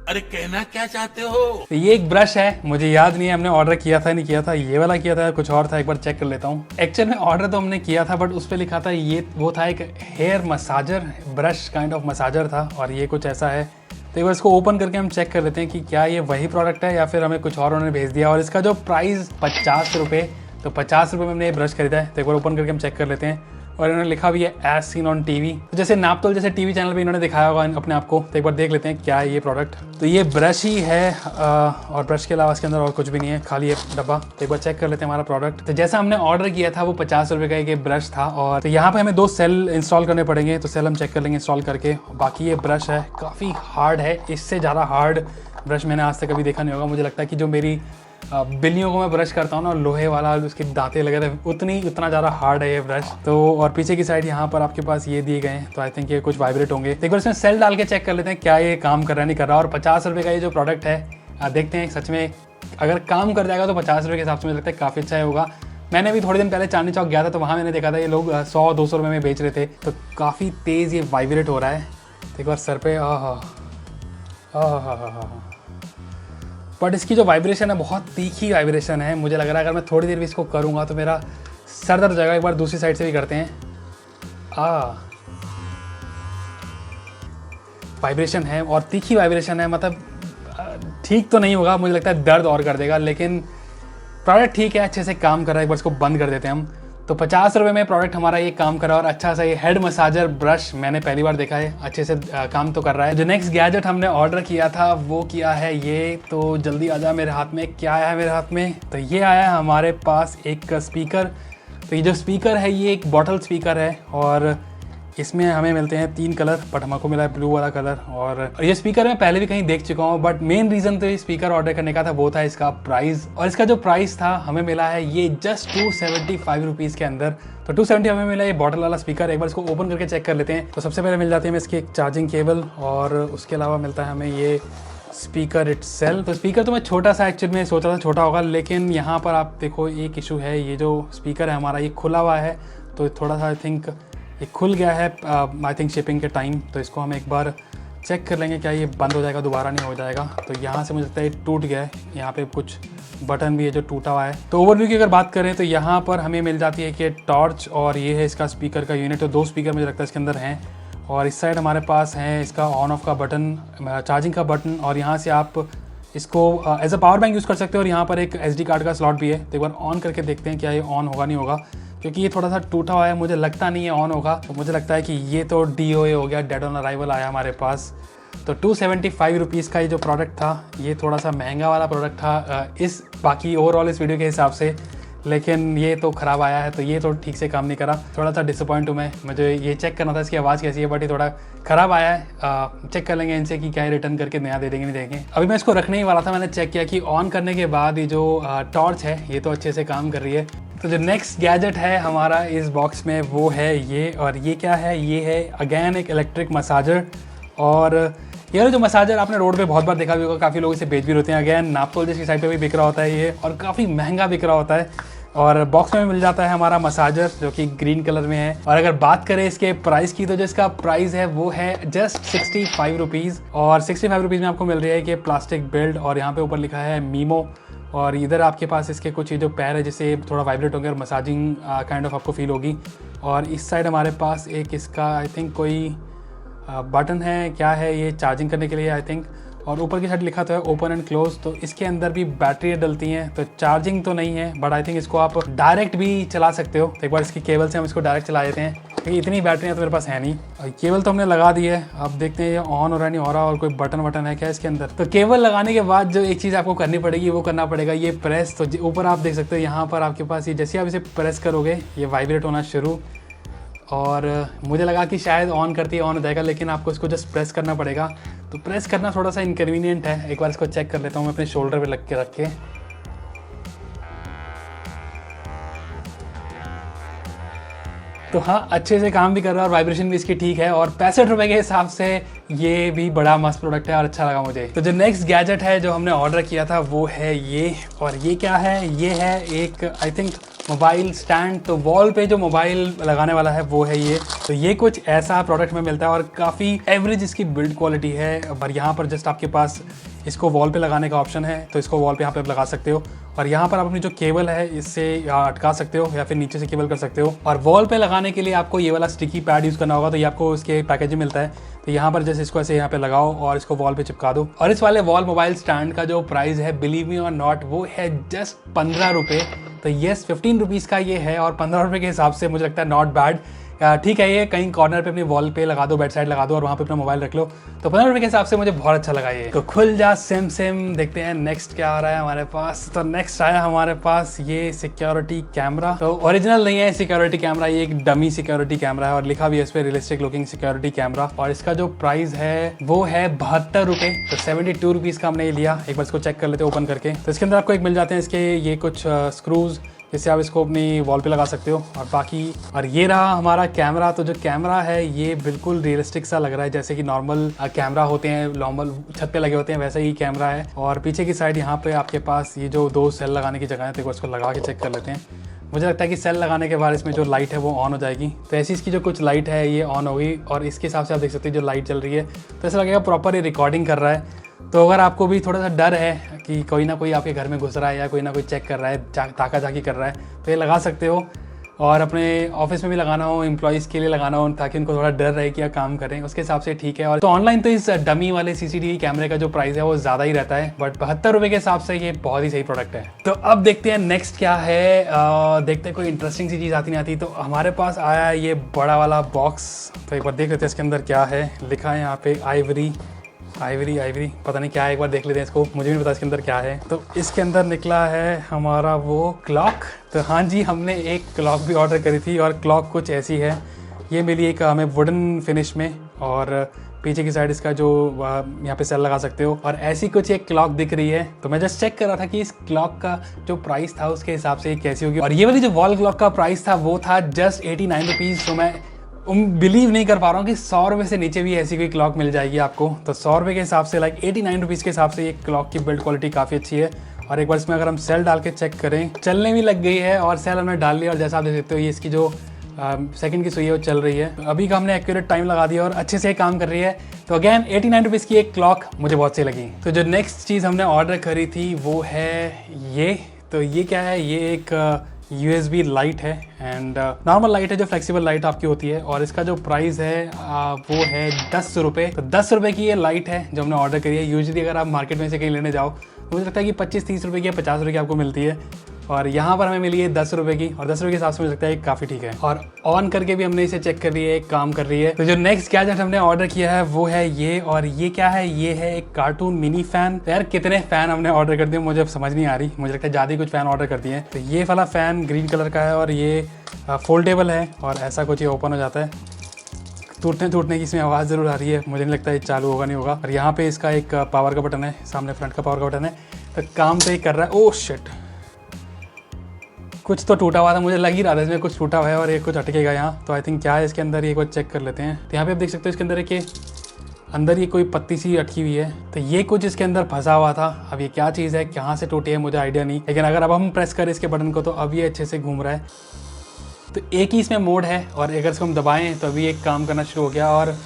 अरे कहना क्या चाहते हो? तो ये एक ब्रश है, मुझे याद नहीं है हमने ऑर्डर किया था नहीं किया था, ये वाला किया था कुछ और था, एक बार चेक कर लेता हूँ। एक्चुअल में ऑर्डर तो हमने किया था बट उस पर लिखा था ये वो था एक hair massager brush kind of massager था और ये कुछ ऐसा है। तो एक बार इसको ओपन करके हम चेक कर लेते हैं कि क्या ये वही प्रोडक्ट है या फिर हमें कुछ और उन्होंने भेज दिया। और इसका जो प्राइस 50 रुपये, तो 50 रुपये में हमने ये ब्रश खरीदा है। तो एक बार ओपन करके हम चेक कर लेते हैं और इन्होंने लिखा भी है एज सीन ऑन टीवी। तो जैसे नापतोल जैसे टीवी चैनल पे इन्होंने दिखाया होगा अपने आप को। तो एक बार देख लेते हैं क्या है ये प्रोडक्ट। तो ये ब्रश ही है और ब्रश के अलावा इसके अंदर और कुछ भी नहीं है, खाली ये डब्बा। तो एक बार चेक कर लेते हैं हमारा प्रोडक्ट। तो जैसा हमने ऑर्डर किया था वो 50 रुपये का एक ब्रश था और तो यहाँ पे हमें 2 सेल इंस्टॉल करने पड़ेंगे। तो सेल हम चेक कर लेंगे इंस्टॉल करके। बाकी ये ब्रश है काफ़ी हार्ड है, इससे ज़्यादा हार्ड ब्रश मैंने आज तक कभी देखा नहीं होगा। मुझे लगता है कि जो मेरी बिल्लियों को मैं ब्रश करता हूँ ना, लोहे वाला उसके दांते लगे थे, उतना ज़्यादा हार्ड है ये ब्रश। तो और पीछे की साइड यहाँ पर आपके पास ये दिए गए हैं। तो आई थिंक ये कुछ वाइब्रेट होंगे। एक बार इसमें सेल डाल के चेक कर लेते हैं क्या ये काम कर रहा नहीं कर रहा। और 50 रुपये का ये जो प्रोडक्ट है देखते हैं सच में अगर काम कर जाएगा तो 50 रुपये के हिसाब से मुझे लगता है काफ़ी अच्छा होगा। मैंने भी थोड़े दिन पहले चांदनी चौक गया था तो वहाँ मैंने देखा था ये लोग 100-200 रुपये में बेच रहे थे। तो काफ़ी तेज़ ये वाइब्रेट हो रहा है। तो एक बार सर पे बट इसकी जो वाइब्रेशन है बहुत तीखी वाइब्रेशन है। मुझे लग रहा है अगर मैं थोड़ी देर भी इसको करूँगा तो मेरा सर दर्द हो जाएगा। एक बार दूसरी साइड से भी करते हैं। वाइब्रेशन है और तीखी वाइब्रेशन है, मतलब ठीक तो नहीं होगा, मुझे लगता है दर्द और कर देगा, लेकिन प्रोडक्ट ठीक है, अच्छे से काम कर रहा है। एक बार इसको बंद कर देते हैं हम। तो 50 रुपये में प्रोडक्ट हमारा ये काम कर रहा है और अच्छा सा ये हेड मसाजर ब्रश मैंने पहली बार देखा है, अच्छे से काम तो कर रहा है। जो नेक्स्ट गैजेट हमने ऑर्डर किया था वो किया है ये, तो जल्दी आ जा मेरे हाथ में। क्या आया है मेरे हाथ में? तो ये आया है हमारे पास एक स्पीकर। तो ये जो स्पीकर है ये एक बॉटल स्पीकर है और इसमें हमें मिलते हैं 3 कलर, बट हमको मिला है ब्लू वाला कलर। और ये स्पीकर मैं पहले भी कहीं देख चुका हूँ, बट मेन रीज़न तो ये स्पीकर ऑर्डर करने का था वो था इसका प्राइस। और इसका जो प्राइस था हमें मिला है ये जस्ट 275 रुपीज़ के अंदर। तो 270 हमें मिला ये बॉटल वाला स्पीकर। एक बार इसको ओपन करके चेक कर लेते हैं। तो सबसे पहले मिल जाती है हमें इसकी एक चार्जिंग केबल और उसके अलावा मिलता है हमें ये स्पीकर इटसेल्फ। तो स्पीकर तो मैं छोटा सा एक्चुअली में सोचा था छोटा होगा, लेकिन यहाँ पर आप देखो एक इशू है, ये जो स्पीकर है हमारा ये खुला हुआ है, तो थोड़ा सा आई थिंक ये खुल गया है आई थिंक शिपिंग के टाइम। तो इसको हम एक बार चेक कर लेंगे क्या ये बंद हो जाएगा, दोबारा नहीं हो जाएगा। तो यहाँ से मुझे लगता है टूट गया है, यहाँ पे कुछ बटन भी है जो टूटा हुआ है। तो ओवरव्यू की अगर बात करें तो यहाँ पर हमें मिल जाती है कि टॉर्च और ये है इसका स्पीकर का यूनिट। तो 2 स्पीकर मुझे लगता है इसके अंदर हैं और इस साइड हमारे पास है इसका ऑन ऑफ का बटन, चार्जिंग का बटन, और यहाँ से आप इसको as a power bank use कर सकते हो। और यहाँ पर एक SD कार्ड का स्लॉट भी है। तो एक बार ऑन करके देखते हैं क्या ये ऑन होगा नहीं होगा, क्योंकि ये थोड़ा सा टूटा हुआ है, मुझे लगता नहीं है ऑन होगा। तो मुझे लगता है कि ये तो DOA हो गया, डेड ऑन अराइवल आया हमारे पास। तो 275 रुपीज़ का ये जो प्रोडक्ट था ये थोड़ा सा महंगा वाला प्रोडक्ट था इस बाकी ओवरऑल इस वीडियो के हिसाब से, लेकिन ये तो ख़राब आया है। तो ये तो ठीक से काम नहीं करा, थोड़ा सा डिसअपॉइंट हूँ मैं। मुझे ये चेक करना था इसकी आवाज़ कैसी है, बट ये थोड़ा ख़राब आया है। चेक कर लेंगे इनसे कि क्या रिटर्न करके नया दे देंगे नहीं देंगे। अभी मैं इसको रखने ही वाला था, मैंने चेक किया कि ऑन करने के बाद ये जो टॉर्च है ये तो अच्छे से काम कर रही है। तो जो नेक्स्ट गैजेट है हमारा इस बॉक्स में वो है ये, और ये क्या है? ये है अगेन एक इलेक्ट्रिक मसाजर। और ये जो मसाजर आपने रोड पे बहुत बार देखा भी होगा, काफ़ी लोग इसे बेच भी होते हैं। अगेन नापतोल जैसी साइड पे भी बिक रहा होता है ये, और काफ़ी महंगा बिक रहा होता है। और बॉक्स में मिल जाता है हमारा मसाजर जो कि ग्रीन कलर में है। और अगर बात करें इसके प्राइस की तो जो इसका प्राइस है वो है जस्ट 65 रुपीज़। और 65 रुपीज़ में आपको मिल रही है कि प्लास्टिक बिल्ड, और यहाँ पे ऊपर लिखा है मीमो। और इधर आपके पास इसके कुछ ये जो पैर है जिससे थोड़ा वाइब्रेट होंगे और मसाजिंग काइंड ऑफ आपको फील होगी। और इस साइड हमारे पास एक इसका आई थिंक कोई बटन है, क्या है ये, चार्जिंग करने के लिए आई थिंक। और ऊपर की साइड लिखा तो है ओपन एंड क्लोज। तो इसके अंदर भी बैटरी डलती हैं, तो चार्जिंग तो नहीं है, बट आई थिंक इसको आप डायरेक्ट भी चला सकते हो। तो एक बार इसकी केबल से हम इसको डायरेक्ट चला देते हैं, क्योंकि इतनी बैटरियाँ तो मेरे पास है नहीं। और केबल तो हमने लगा दी है, अब देखते हैं ये ऑन हो रहा नहीं हो रहा, और कोई बटन वटन है क्या इसके अंदर। तो केबल लगाने के बाद जो एक चीज़ आपको करनी पड़ेगी वो करना पड़ेगा ये प्रेस। तो ऊपर आप देख सकते हो यहाँ पर आपके पास ये, जैसे आप इसे प्रेस करोगे ये वाइब्रेट होना शुरू। और मुझे लगा कि शायद ऑन करती है ऑन हो जाएगा, लेकिन आपको इसको जस्ट प्रेस करना पड़ेगा। तो प्रेस करना थोड़ा सा इनकन्वीनियंट है। एक बार इसको चेक कर लेता हूँ मैं अपने शोल्डर पे लग के रख के। तो हाँ, अच्छे से काम भी कर रहा है और वाइब्रेशन भी इसकी ठीक है। और 65 रुपये के हिसाब से ये भी बड़ा मस्त प्रोडक्ट है और अच्छा लगा मुझे। तो जो नेक्स्ट गैजेट है जो हमने ऑर्डर किया था वो है ये। और ये क्या है? ये है एक आई थिंक मोबाइल स्टैंड। तो वॉल पे जो मोबाइल लगाने वाला है वो है ये। तो ये कुछ ऐसा प्रोडक्ट में मिलता है और काफ़ी एवरेज इसकी बिल्ड क्वालिटी है। पर यहाँ पर जस्ट आपके पास इसको वॉल पे लगाने का ऑप्शन है, तो इसको वॉल पे यहाँ पे लगा सकते हो। और यहाँ पर आप अपनी जो केबल है इससे अटका सकते हो या फिर नीचे से केबल कर सकते हो। और वॉल पे लगाने के लिए आपको ये वाला स्टिकी पैड यूज़ करना होगा। तो ये आपको इसके पैकेज में मिलता है। तो यहाँ पर जैसे इसको ऐसे यहाँ पे लगाओ और इसको वॉल पे चिपका दो। और इस वाले वॉल मोबाइल स्टैंड का जो प्राइस है, बिलीव मी और नॉट, वो है जस्ट 15 रुपये। तो येस, 15 रुपीज़ का ये है और 15 रुपये के हिसाब से मुझे लगता है नॉट बैड। ठीक है, ये कहीं कॉर्नर पे अपनी वॉल पे लगा दो, बेड साइड लगा दो और वहाँ पे अपना मोबाइल रख लो। तो 15 रुपये के हिसाब से मुझे बहुत अच्छा लगा ये। तो खुल जा सिम सिम, देखते हैं नेक्स्ट क्या आ रहा है हमारे पास। तो नेक्स्ट आया हमारे पास ये सिक्योरिटी कैमरा। तो ओरिजिनल नहीं है सिक्योरिटी कैमरा, ये एक डमी सिक्योरिटी कैमरा है और लिखा भी है इस पर रियलिस्टिक लुकिंग सिक्योरिटी कैमरा। और इसका जो प्राइस है वो है 72 रुपये। तो 72 रुपीज़ का हमने ये लिया। एक बार इसको चेक कर लेते हैं ओपन करके। तो इसके अंदर आपको एक मिल जाते हैं इसके ये कुछ स्क्रूज, जिससे आप इसको अपनी वॉल पे लगा सकते हो। और बाकी और ये रहा हमारा कैमरा। तो जो कैमरा है ये बिल्कुल रियलिस्टिक सा लग रहा है, जैसे कि नॉर्मल कैमरा होते हैं, नॉर्मल छत पे लगे होते हैं, वैसा ही कैमरा है। और पीछे की साइड यहाँ पे आपके पास ये जो 2 सेल लगाने की जगह है, तो इसको लगा के चेक कर लेते हैं। मुझे लगता है कि सेल लगाने के बाद इसमें जो लाइट है वो ऑन हो जाएगी। तो ऐसी इसकी जो कुछ लाइट है ये ऑन होगी और इसके हिसाब से आप देख सकते हैं जो लाइट चल रही है, तो ऐसा लगेगा प्रॉपर ये रिकॉर्डिंग कर रहा है। तो अगर आपको भी थोड़ा सा डर है कि कोई ना कोई आपके घर में घुस रहा है या कोई ना कोई चेक कर रहा है, ताका झाकी कर रहा है, तो ये लगा सकते हो। और अपने ऑफिस में भी लगाना हो, एम्प्लॉइज़ के लिए लगाना हो, ताकि उनको थोड़ा डर रहे कि क्या काम करें, उसके हिसाब से ठीक है। और तो ऑनलाइन तो इस डमी वाले CCTV कैमरे का जो प्राइस है वो ज़्यादा ही रहता है, बट 72 रुपये के हिसाब से ये बहुत ही सही प्रोडक्ट है। तो अब देखते हैं नेक्स्ट क्या है। देखते हैं कोई इंटरेस्टिंग सी चीज़ आती नहीं आती। तो हमारे पास आया है ये बड़ा वाला बॉक्स। तो एक बार देख लेते हैं इसके अंदर क्या है। लिखा है यहाँ पे आइवरी पता नहीं क्या है, एक बार देख लेते हैं इसको। मुझे भी नहीं पता इसके अंदर क्या है। तो इसके अंदर निकला है हमारा वो क्लॉक। तो हाँ जी, हमने एक क्लॉक भी ऑर्डर करी थी और क्लॉक कुछ ऐसी है। ये मिली एक हमें वुडन फिनिश में, और पीछे की साइड इसका जो यहाँ पे सेल लगा सकते हो, और ऐसी कुछ एक क्लॉक दिख रही है। तो मैं जस्ट चेक कर रहा था कि इस क्लॉक का जो प्राइस था उसके हिसाब से ये कैसी होगी। और ये वाली जो वॉल क्लॉक का प्राइस था वो था जस्ट 89 रुपीज़। तो मैं बिलीव नहीं कर पा रहा हूँ कि 100 रुपये से नीचे भी ऐसी कोई क्लॉक मिल जाएगी आपको। तो 100 रुपये के हिसाब से लाइक 89 रुपीज़ के हिसाब से ये क्लॉक की बिल्ड क्वालिटी काफ़ी अच्छी है। और एक बार इसमें अगर हम सेल डाल के चेक करें, चलने भी लग गई है और सेल हमने डाल लिया। और जैसा आप देख सकते हो ये इसकी जो सेकंड की सुई है वो चल रही है। अभी का हमने एक्यूरेट टाइम लगा दिया और अच्छे से काम कर रही है। तो अगेन 89 रुपीज़ की एक क्लॉक मुझे बहुत सही लगी। तो जो नेक्स्ट चीज़ हमने ऑर्डर करी थी वो है ये। तो ये क्या है, ये एक USB लाइट है, एंड नॉर्मल लाइट है जो फ्लेक्सिबल लाइट आपकी होती है। और इसका जो प्राइस है वो है 10 रुपये। तो 10 रुपये की ये लाइट है जो हमने ऑर्डर करी है। यूजुअली अगर आप मार्केट में से कहीं लेने जाओ तो मुझे लगता है कि 25-30 रुपये की या 50 रुपये की आपको मिलती है, और यहाँ पर हमें मिली है 10 रुपये की। और 10 रुपये के हिसाब से मुझे लगता है काफ़ी ठीक है। और ऑन करके भी हमने इसे चेक कर रही है, काम कर रही है। तो जो नेक्स्ट गैजेट हमने ऑर्डर किया है वो है ये। और ये क्या है, ये है एक कार्टून मिनी फ़ैन। तो यार कितने फ़ैन हमने ऑर्डर कर दिए मुझे अब समझ नहीं आ रही। मुझे लगता है ज़्यादा ही कुछ फ़ैन ऑर्डर कर दिए हैं। तो ये वाला फ़ैन ग्रीन कलर का है और ये फोल्डेबल है, और ऐसा कुछ ये ओपन हो जाता है। टूटने की इसमें आवाज़ ज़रूर आ रही है, मुझे नहीं लगता ये चालू होगा नहीं होगा। और यहाँ पे इसका एक पावर का बटन है, सामने फ्रंट का पावर का बटन है। तो काम तो ये कर रहा है। ओह शिट, कुछ तो टूटा हुआ था, मुझे लग ही रहा था इसमें कुछ टूटा हुआ है और ये कुछ अटकेगा यहाँ। तो आई थिंक क्या है इसके अंदर, ये कुछ चेक कर लेते हैं। तो यहाँ पे आप देख सकते हो इसके अंदर एक अंदर ये कोई पत्ती सी अटकी हुई है। तो ये कुछ इसके अंदर फंसा हुआ था। अब ये क्या चीज़ है, कहाँ से टूटी है मुझे आइडिया नहीं, लेकिन अगर अब हम प्रेस करें इसके बटन को तो अब ये अच्छे से घूम रहा है। तो एक ही इसमें मोड है, और अगर इसको हम दबाएं तो अभी एक काम करना शुरू हो गया। और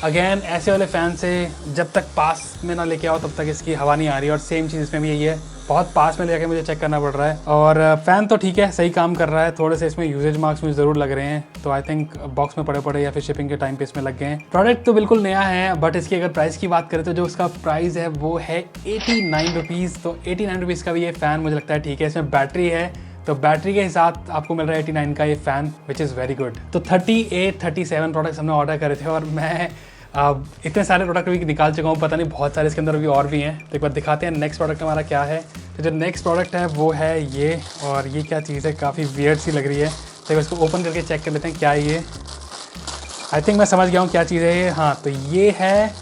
अगेन ऐसे वाले फ़ैन से जब तक पास में ना लेके आओ तब तक इसकी हवा नहीं आ रही। और सेम चीज़ इसमें भी यही है, बहुत पास में लेके मुझे चेक करना पड़ रहा है। और फ़ैन तो ठीक है, सही काम कर रहा है। थोड़े से इसमें यूजेज मार्क्स मुझे ज़रूर लग रहे हैं। तो आई थिंक बॉक्स में पड़े या फिर शिपिंग के टाइम पे इसमें लग गए हैं। प्रोडक्ट तो बिल्कुल नया है, बट इसकी अगर प्राइस की बात करें तो जो उसका प्राइस है वो है 89 रुपीज़। तो 89 रुपीज़ का भी ये फ़ैन मुझे लगता है ठीक है। इसमें बैटरी है, तो बैटरी के साथ आपको मिल रहा है 89 का ये fan, which is very good. तो 37 प्रोडक्ट्स हमने ऑर्डर करे थे, और मैं इतने सारे प्रोडक्ट भी निकाल चुका हूँ, पता नहीं बहुत सारे इसके अंदर अभी और भी हैं। तो एक बार दिखाते हैं नेक्स्ट प्रोडक्ट हमारा क्या है। तो जो नेक्स्ट प्रोडक्ट है वो है ये। और ये क्या चीज़ है, काफ़ी वियर्ड सी लग रही है। तो एक इसको ओपन करके चेक कर लेते हैं क्या है ये। आई थिंक मैं समझ गया हूँ क्या चीज़ है ये। हाँ, तो ये है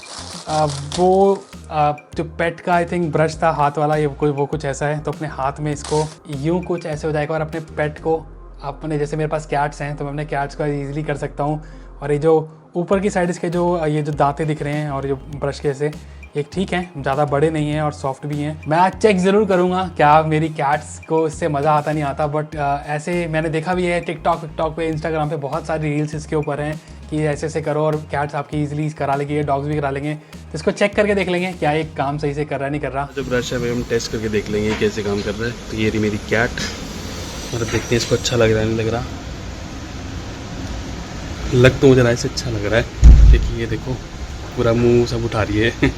वो जो पेट का आई थिंक ब्रश था हाथ वाला, ये वो कुछ ऐसा है। तो अपने हाथ में इसको यूँ कुछ ऐसे हो जाएगा, और अपने पेट को अपने, जैसे मेरे पास कैट्स हैं तो मैं अपने कैट्स को ईजिली कर सकता हूँ। और ये जो ऊपर की साइड इसके ये जो दांतें दिख रहे हैं और जो ब्रश के से, ये ठीक है, ज़्यादा बड़े नहीं हैं और सॉफ्ट भी हैं। मैं आज चेक ज़रूर करूँगा क्या मेरी कैट्स को इससे मज़ा आता नहीं आता, बट ऐसे मैंने देखा भी है टिकटॉक पे, इंस्टाग्राम पे बहुत सारी रील्स इसके ऊपर हैं कि ऐसे करो और कैट्स आपकी ईजिली करा लेंगे, डॉग्स भी करा लेंगे। तो इसको चेक करके देख लेंगे क्या ये काम सही से कर रहा है नहीं कर रहा। जो ब्रश है हम टेस्ट करके देख लेंगे कैसे काम कर रहा है। तो ये रही मेरी कैट, और देखते हैं इसको अच्छा लग रहा है नहीं लग रहा। लग तो मुझे रहा है इसे अच्छा लग रहा है। देखिए ये देखो पूरा मुंह सब उठा रही है।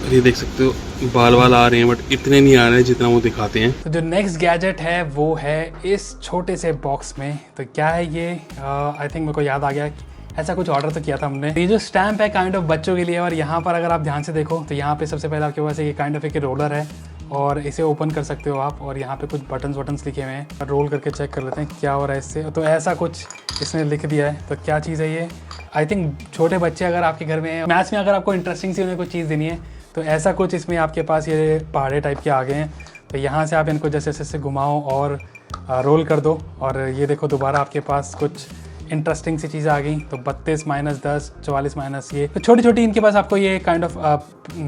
ये देख सकते हो बाल आ रहे हैं, बट इतने नहीं आ रहे हैं जितना वो दिखाते हैं। तो जो नेक्स्ट गैजेट है वो है इस छोटे से बॉक्स में। तो क्या है ये, आई थिंक मेरे को याद आ गया, ऐसा कुछ ऑर्डर तो किया था हमने। ये जो स्टैम्प है काइंड ऑफ बच्चों के लिए, और यहाँ पर अगर आप ध्यान से देखो तो यहाँ पे सबसे पहले आपके पास ये काइंड ऑफ एक रोलर है, और इसे ओपन कर सकते हो आप। और यहाँ पे कुछ बटन्स लिखे हुए हैं, रोल करके चेक कर लेते हैं क्या हो रहा है इससे। तो ऐसा कुछ इसने लिख दिया है। तो क्या चीज़ है ये, आई थिंक छोटे बच्चे अगर आपके घर में हैं, मैथ्स में अगर आपको इंटरेस्टिंग सी उन्हें कोई चीज़ देनी है तो ऐसा कुछ इसमें आपके पास ये पहाड़े टाइप के आ गए हैं। तो यहाँ से आप इनको जैसे जैसे घुमाओ और रोल कर दो, और ये देखो दोबारा आपके पास कुछ इंटरेस्टिंग सी चीज़ें आ गई। तो 32 - 10, 44 - ये, तो छोटी छोटी इनके पास आपको ये काइंड ऑफ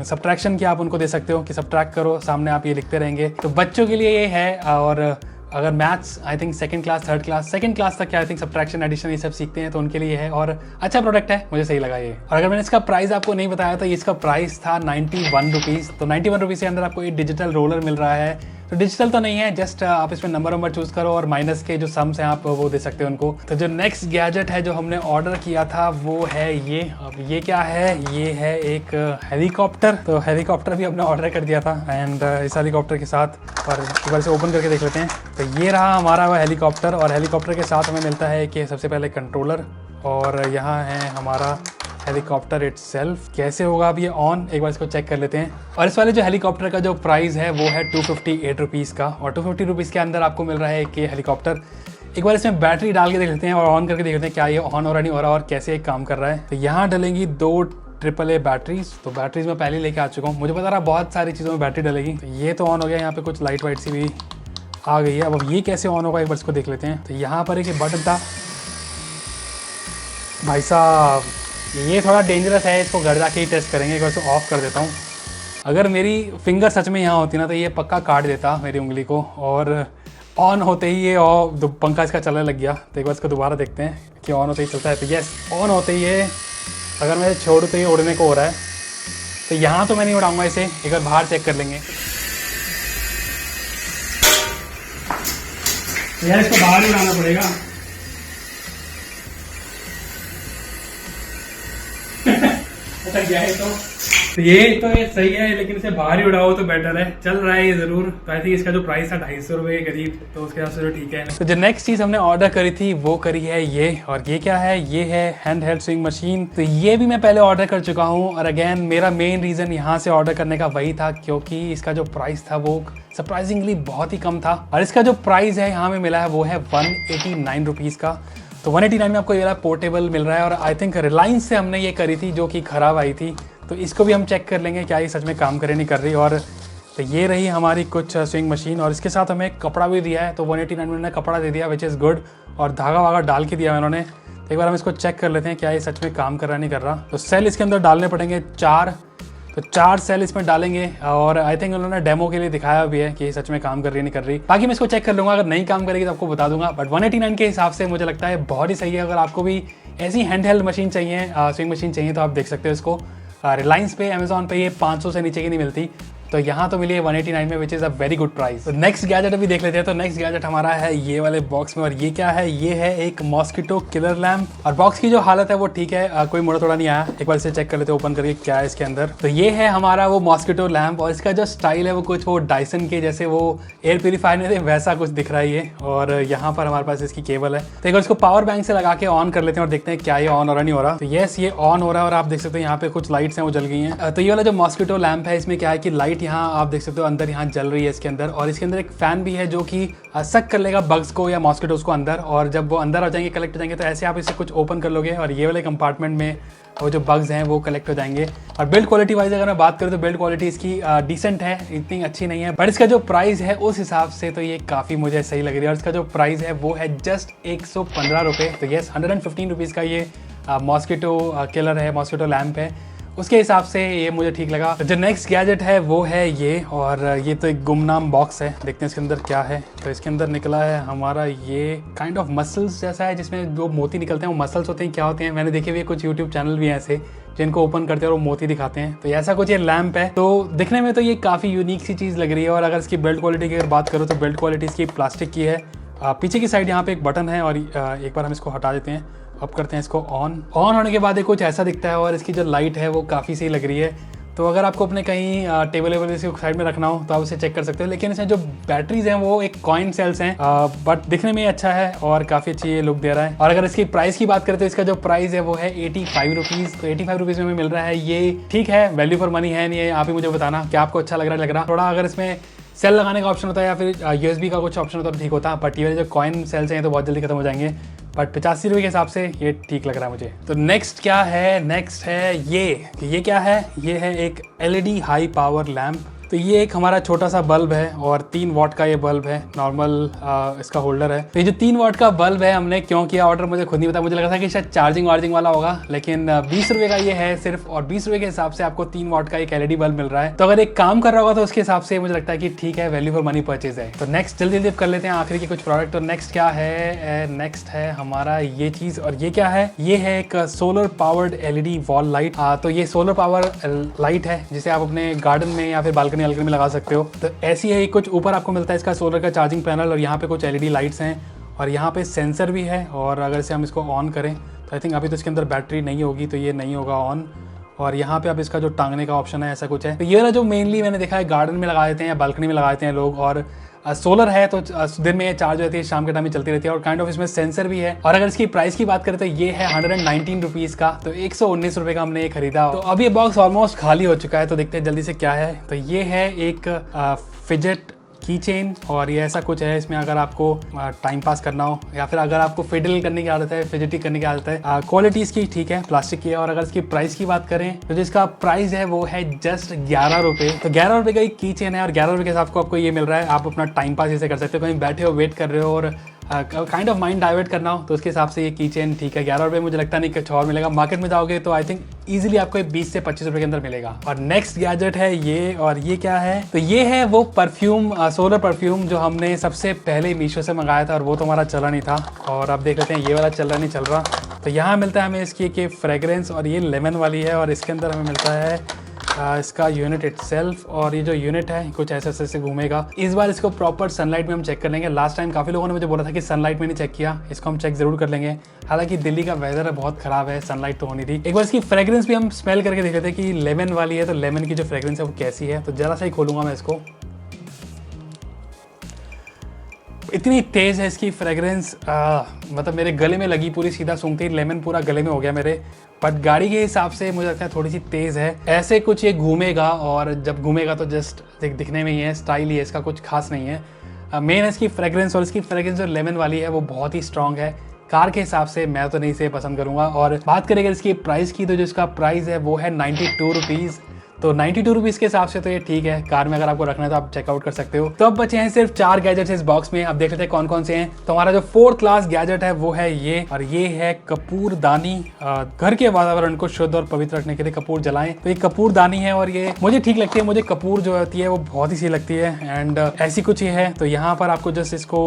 सब्ट्रैक्शन की आप उनको दे सकते हो कि सब्ट्रैक्ट करो, सामने आप ये लिखते रहेंगे। तो बच्चों के लिए ये है। और अगर maths I think second class तक आई थिंक सब्ट्रैक्शन एडिशन ये सब सीखते हैं तो उनके लिए है, और अच्छा प्रोडक्ट है, मुझे सही लगा ये। और अगर मैंने इसका प्राइस आपको नहीं बताया तो इसका प्राइस था 91 रुपीज़। तो 91 रुपीज़ के अंदर आपको ये डिजिटल रोलर मिल रहा है, तो डिजिटल तो नहीं है, जस्ट आप इसमें नंबर चूज करो और माइनस के जो सम्स हैं आप वो दे सकते हो उनको। तो जो नेक्स्ट गैजेट है जो हमने ऑर्डर किया था वो है ये। अब ये क्या है, ये है एक हेलीकॉप्टर। तो हेलीकॉप्टर भी हमने ऑर्डर कर दिया था एंड इस हेलीकॉप्टर के साथ, और एक बार से ओपन करके देख लेते हैं। तो ये रहा हमारा वो हेलीकॉप्टर, और हेलीकॉप्टर के साथ हमें मिलता है कि सबसे पहले कंट्रोलर, और यहाँ है हमारा हेलीकॉप्टर इटसेल्फ। कैसे होगा अब ये ऑन, एक बार इसको चेक कर लेते हैं। और इस वाले जो हेलीकॉप्टर का जो प्राइस है वो है 258 रुपीज़ का, और 250 रुपीज़ के अंदर आपको मिल रहा है कि हेलीकॉप्टर। एक बार इसमें बैटरी डाल के देख लेते हैं और ऑन करके देख लेते हैं क्या ये ऑन हो रहा नहीं हो रहा और कैसे एक काम कर रहा है। तो यहाँ डलेंगी 2 AAA बैटरीज। तो बैटरीज मैं पहले लेके आ चुका हूँ, मुझे पता रहा बहुत सारी चीज़ों में बैटरी डलेगी। तो ये तो ऑन हो गया, यहाँ पे कुछ लाइट वाइट सी भी आ गई है। अब ये कैसे ऑन होगा एक बार इसको देख लेते हैं। तो यहाँ पर एक बटन था, भाई साहब ये थोड़ा डेंजरस है, इसको घर जाके ही टेस्ट करेंगे। एक बार इसको ऑफ कर देता हूँ। अगर मेरी फिंगर सच में यहाँ होती ना तो ये पक्का काट देता मेरी उंगली को। और ऑन होते ही ये और पंखा इसका चलने लग गया। तो एक बार इसको दोबारा देखते हैं कि ऑन होते ही चलता है। तो यस, ऑन होते ही ये अगर मैं छोड़ूँ तो ये उड़ने को हो रहा है। तो यहाँ तो मैं नहीं उड़ाऊँगा इसे, एक बार बाहर चेक कर लेंगे। यार इसको बाहर ही उड़ाना पड़ेगा। अच्छा गया है तो ये सही है, लेकिन इसे बाहर ही उड़ाओ तो बेटर है। चल रहा है ये जरूर। तो आई थिंक इसका जो प्राइस था 250 रुपये के करीब, तो उसके हिसाब से तो ठीक है। तो जो नेक्स्ट चीज़ हमने ऑर्डर करी थी वो करी है ये। और ये क्या है, ये है हैंड हेल्ड स्विंग मशीन। तो ये भी मैं पहले ऑर्डर कर चुका हूँ, और अगेन मेरा मेन रीज़न यहाँ से ऑर्डर करने का वही था क्योंकि इसका जो प्राइस था वो सरप्राइजिंगली बहुत ही कम था। और इसका जो प्राइस है यहाँ में मिला है वो है 189 रुपीज़ का। तो 189 में आपको ये वाला पोर्टेबल मिल रहा है। और आई थिंक रिलायंस से हमने ये करी थी जो कि ख़राब आई थी। तो इसको भी हम चेक कर लेंगे क्या ये सच में काम करे नहीं कर रही। और तो ये रही हमारी कुछ स्विंग मशीन, और इसके साथ हमें कपड़ा भी दिया है। तो 189 में उन्होंने कपड़ा दे दिया विच इज़ गुड, और धागा वागा डाल के दिया उन्होंने। तो एक बार हम इसको चेक कर लेते हैं क्या ये सच में काम कर रहा नहीं कर रहा। तो सेल इसके अंदर डालने पड़ेंगे 4। तो 4 सेल इसमें डालेंगे, और आई थिंक उन्होंने डेमो के लिए दिखाया भी है कि ये सच में काम कर रही है नहीं कर रही। बाकी मैं इसको चेक कर लूँगा, अगर नहीं काम करेगी तो आपको बता दूंगा। बट 189 के हिसाब से मुझे लगता है बहुत ही सही है। अगर आपको भी ऐसी हैंड हेल्ड मशीन चाहिए, स्विंग मशीन चाहिए, तो आप देख सकते हो इसको। रिलायंस पे, अमेजॉन पे ये 500 से नीचे की नहीं मिलती। तो यहाँ तो मिली है 189 में, which is a very good price. तो नेक्स्ट गैजेट अभी देख लेते हैं। तो नेक्स्ट गैजेट हमारा है ये वाले बॉक्स में, और ये क्या है, ये है एक मॉस्किटो किलर लैम्प। और बॉक्स की जो हालत है वो ठीक है, कोई मुड़ा थोड़ा नहीं आया। एक बार इसे चेक कर लेते हैं ओपन करके क्या है इसके अंदर। तो ये है हमारा वो मॉस्किटो लैम्प, और इसका जो स्टाइल है वो कुछ वो डायसन के जैसे वो एयर प्योरीफायर में थे वैसा कुछ दिख रहा है ये। और यहाँ पर हमारे पास इसकी केबल है। तो एक बार इसको पावर बैंक से लगा के ऑन कर लेते हैं और देखते हैं क्या ये ऑन हो रहा नहीं हो रहा। तो यस, ये ऑन हो रहा है, और आप देख सकते हो यहाँ पे कुछ लाइट्स हैं वो जल गई हैं। तो ये वाला जो मॉस्किटो लैम्प है इसमें क्या है कि लाइट यहाँ आप देख सकते हो अंदर यहाँ जल रही है इसके अंदर। और इसके अंदर एक फैन भी है जो कि सक कर लेगा बग्स को या मॉस्किटोज को अंदर। और जब वो अंदर आ जाएंगे, कलेक्ट हो जाएंगे, तो ऐसे आप इसे कुछ ओपन कर लोगे और ये वाले कंपार्टमेंट में वो जो बग्स हैं वो कलेक्ट हो जाएंगे। और बिल्ड क्वालिटी वाइज अगर मैं बात करूँ तो बिल्ड क्वालिटी इसकी डिसेंट है, इतनी अच्छी नहीं है। बट इसका जो प्राइस है उस हिसाब से तो ये काफ़ी मुझे सही लग रही है। और इसका जो प्राइस है वो है जस्ट 115 रुपये। तो यस, 115 रुपीज़ का ये मॉस्किटो किलर है, मॉस्किटो लैम्प है। उसके हिसाब से ये मुझे ठीक लगा। जो नेक्स्ट गैजेट है वो है ये, और ये तो एक गुमनाम बॉक्स है। देखते हैं इसके अंदर क्या है। तो इसके अंदर निकला है हमारा ये काइंड ऑफ मसल्स जैसा है, जिसमें जो मोती निकलते हैं वो मसल्स होते हैं। क्या होते हैं मैंने देखे हुए कुछ यूट्यूब चैनल भी हैं ऐसे जिनको ओपन करते हैं और वो मोती दिखाते हैं। तो ऐसा कुछ ये लैम्प है। तो दिखने में तो ये काफ़ी यूनिक सी चीज़ लग रही है। और अगर इसकी बिल्ड क्वालिटी की अगर बात करूँ तो बिल्ड क्वालिटी इसकी प्लास्टिक की है। पीछे की साइड यहाँ पे एक बटन है, और एक बार हम इसको हटा देते हैं। अब करते हैं इसको ऑन होने के बाद ये कुछ ऐसा दिखता है, और इसकी जो लाइट है वो काफ़ी सही लग रही है। तो अगर आपको अपने कहीं टेबल वेबल इसको साइड में रखना हो तो आप उसे चेक कर सकते हो। लेकिन इसमें जो बैटरीज हैं वो एक कॉइन सेल्स हैं, बट दिखने में अच्छा है और काफ़ी अच्छी ये लुक दे रहा है। और अगर इसकी प्राइस की बात करें तो इसका जो प्राइस है वो है 85 रुपीज़। तो 85 रुपीज़ में मिल रहा है ये। ठीक है, वैल्यू फॉर मनी है नहीं है, आप ही मुझे बताना क्या आपको अच्छा लग रहा है। थोड़ा अगर इसमें सेल लगाने का ऑप्शन होता है या फिर USB का कुछ ऑप्शन होता तो ठीक होता। बट ये जो कॉइन सेल्स हैं तो बहुत जल्दी खत्म हो जाएंगे। बट 85 रुपये के हिसाब से ये ठीक लग रहा है मुझे। तो नेक्स्ट क्या है, नेक्स्ट है ये क्या है, ये है एक LED हाई पावर लैम्प। तो ये एक हमारा छोटा सा बल्ब है और 3 वाट का ये बल्ब है, नॉर्मल इसका होल्डर है। तो ये जो 3 वाट का बल्ब है हमने क्यों किया ऑर्डर मुझे खुद नहीं पता। मुझे लगा था कि शायद चार्जिंग वार्जिंग वाला होगा, लेकिन 20 रुपये का ये है सिर्फ। और 20 रुपये के हिसाब से आपको 3 वाट का एक LED बल्ब मिल रहा है। तो अगर एक काम कर रहा होगा तो उसके हिसाब से मुझे लगता है कि ठीक है, वैल्यू फॉर मनी परचेज है। तो नेक्स्ट जल्दी कर लेते हैं आखिरी के कुछ प्रोडक्ट। तो नेक्स्ट क्या है, नेक्स्ट है हमारा ये चीज़। और ये क्या है, ये है एक solar powered LED wall light. तो ये सोलर पावर लाइट है जिसे आप अपने गार्डन में या फिर बालकनी बालकनी वालकनी में लगा सकते हो। तो ऐसी है कुछ। ऊपर आपको मिलता है इसका सोलर का चार्जिंग पैनल और यहाँ पे कुछ LED लाइट्स हैं और यहाँ पे सेंसर भी है। और अगर से हम इसको ऑन करें तो आई थिंक अभी तो इसके अंदर बैटरी नहीं होगी, तो ये नहीं होगा ऑन। और यहाँ पे अब इसका जो टांगने का ऑप्शन है ऐसा कुछ है। तो ये वाला जो मेनली मैंने देखा है गार्डन में लगा देते हैं या बालकनी में लगा देते हैं लोग। और सोलर है तो दिन में चार्ज रहती है, शाम के टाइम में चलती रहती है। और काइंड ऑफ इसमें सेंसर भी है। और अगर इसकी प्राइस की बात करें तो ये है 119 रुपीज़ का, तो 119 रुपये का हमने ये खरीदा। तो अब ये बॉक्स ऑलमोस्ट खाली हो चुका है, तो देखते हैं जल्दी से क्या है। तो ये है एक फिजेट की चेन और ये ऐसा कुछ है। इसमें अगर आपको टाइम पास करना हो या फिर अगर आपको फिडल करने की आदत है, फिजिटी करने की आदत है, क्वालिटी इसकी ठीक है, प्लास्टिक की है। और अगर इसकी प्राइस की बात करें तो जिसका प्राइस है वो है जस्ट 11 रुपये। तो 11 रुपये का एक की चेन है और 11 रुपये के हिसाब से आपको ये मिल रहा है। आप अपना टाइम पास इसे कर सकते हो, कहीं बैठे हो वेट कर रहे हो और काइंड ऑफ माइंड डाइवर्ट करना हो तो उसके हिसाब से ये की चेन ठीक है। 11 रुपये मुझे लगता नहीं कुछ और मिलेगा। मार्केट में जाओगे तो आई थिंक इजीली आपको 20 से 25 रुपये के अंदर मिलेगा। और नेक्स्ट गैजेट है ये। और ये क्या है? तो ये है वो परफ्यूम, सोलर परफ्यूम जो हमने सबसे पहले मीशो से मंगाया था और वो तो हमारा चला नहीं था। और अब देख लेते हैं ये वाला चल रहा नहीं चल रहा। तो यहाँ मिलता है हमें इसकी फ्रेग्रेंस और ये लेमन वाली है। और इसके अंदर हमें मिलता है इसका यूनिट इटसेल्फ। और ये जो यूनिट है कुछ ऐसे घूमेगा। इस बार इसको प्रॉपर सनलाइट में हम चेक कर लेंगे। लास्ट टाइम काफ़ी लोगों ने मुझे बोला था कि सनलाइट में नहीं चेक किया, इसको हम चेक जरूर कर लेंगे। हालांकि दिल्ली का वेदर बहुत ख़राब है, सनलाइट तो होनी थी। एक बार इसकी फ्रेग्रेंस भी हम स्मेल करके देख लेते हैं कि लेमन वाली है तो लेमन की जो फ्रेग्रेंस है वो कैसी है। तो ज़रा सा ही खोलूँगा मैं इसको। इतनी तेज़ है इसकी फ्रेग्रेंस, मतलब मेरे गले में लगी पूरी, सीधा सूंघते ही लेमन पूरा गले में हो गया मेरे। बट गाड़ी के हिसाब से मुझे लगता है थोड़ी सी तेज़ है। ऐसे कुछ ये घूमेगा और जब घूमेगा तो जस्ट दिखने में ही है, स्टाइल ही है, इसका कुछ खास नहीं है। मेन इसकी फ्रेग्रेंस और इसकी फ्रेग्रेंस जो लेमन वाली है वो बहुत ही स्ट्रॉन्ग है। कार के हिसाब से मैं तो नहीं से पसंद करूँगा। और बात करें अगर इसकी प्राइस की तो जो इसका प्राइस है वो है 92 रुपीज़। तो 92 रुपीज़ के हिसाब से तो ये ठीक है। कार में अगर आपको रखना है तो आप चेकआउट कर सकते हो। तो अब बचे हैं सिर्फ 4 गैजेट्स इस बॉक्स में। अब देख लेते हैं कौन कौन से हैं। तो हमारा जो 4th क्लास गैजेट है वो है ये। और ये है कपूरदानी। घर के वातावरण को शुद्ध और पवित्र रखने के लिए कपूर जलाएं। तो ये कपूरदानी है और ये मुझे ठीक लगती है। मुझे कपूर जो होती है वो बहुत ही सही लगती है। एंड ऐसी कुछ ही है। तो यहाँ पर आपको जस्ट इसको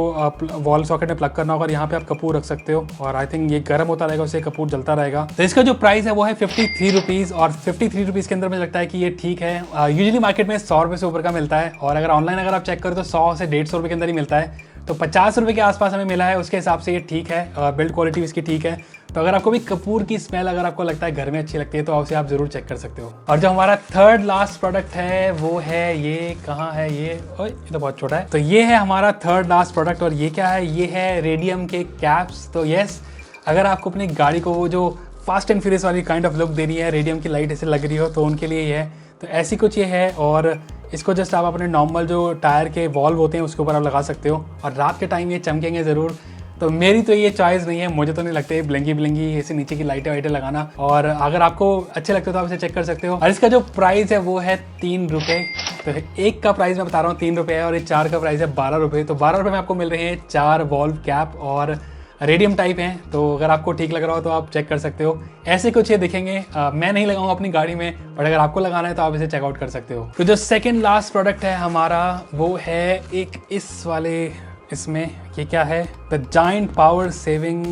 वॉल सॉकेट में प्लग करना होगा और यहाँ पे आप कपूर रख सकते हो। और आई थिंक ये गर्म होता रहेगा, उससे कपूर जलता रहेगा। तो इसका जो प्राइस है वो है 53 रुपीज़। और 53 रुपीज़ के अंदर मुझे लगता है कि ये ठीक है। यूजुअली मार्केट में 100 रुपये से ऊपर का मिलता है और अगर ऑनलाइन अगर आप चेक करो तो 100 से 150 रुपये के अंदर ही मिलता है। तो 50 रुपये के आसपास हमें मिला है, उसके हिसाब से ये ठीक है। बिल्ड क्वालिटी इसकी ठीक है। तो अगर आपको भी कपूर की स्मेल अगर आपको लगता है घर में अच्छी लगती है तो उसे आप जरूर चेक कर सकते हो। और जो हमारा 3rd लास्ट प्रोडक्ट है वो है ये। कहाँ है ये? ओए ये तो बहुत छोटा है। तो ये है हमारा 3rd लास्ट प्रोडक्ट। और ये क्या है? ये है रेडियम के कैप्स। तो यस, अगर आपको अपनी गाड़ी को वो जो फास्ट एंड फ्यूरियस वाली काइंड ऑफ लुक दे रही है, रेडियम की लाइट ऐसे लग रही हो, तो उनके लिए ये है। तो ऐसी कुछ ये है। और इसको जस्ट आप अपने नॉर्मल जो टायर के वॉल्व होते हैं उसके ऊपर आप लगा सकते हो और रात के टाइम ये चमकेंगे ज़रूर। तो मेरी तो ये चॉइस नहीं है, मुझे तो नहीं लगता ब्लिंगी ऐसे नीचे की लाइटें वाइटें लगाना। और अगर आपको अच्छे लगते हो तो आप इसे चेक कर सकते हो। और इसका जो प्राइस है वो है 3 रुपये। तो एक का प्राइस मैं बता रहा हूँ 3 रुपये है और ये 4 का प्राइस है 12 रुपये। तो 12 रुपये में आपको मिल रहे हैं 4 वॉल्व कैप और रेडियम टाइप हैं। तो अगर आपको ठीक लग रहा हो तो आप चेक कर सकते हो। ऐसे कुछ ये दिखेंगे। मैं नहीं लगाऊंगा अपनी गाड़ी में, बट अगर आपको लगाना है तो आप इसे चेकआउट कर सकते हो। तो जो 2nd लास्ट प्रोडक्ट है हमारा वो है एक इस वाले, इसमें ये क्या है? The giant power saving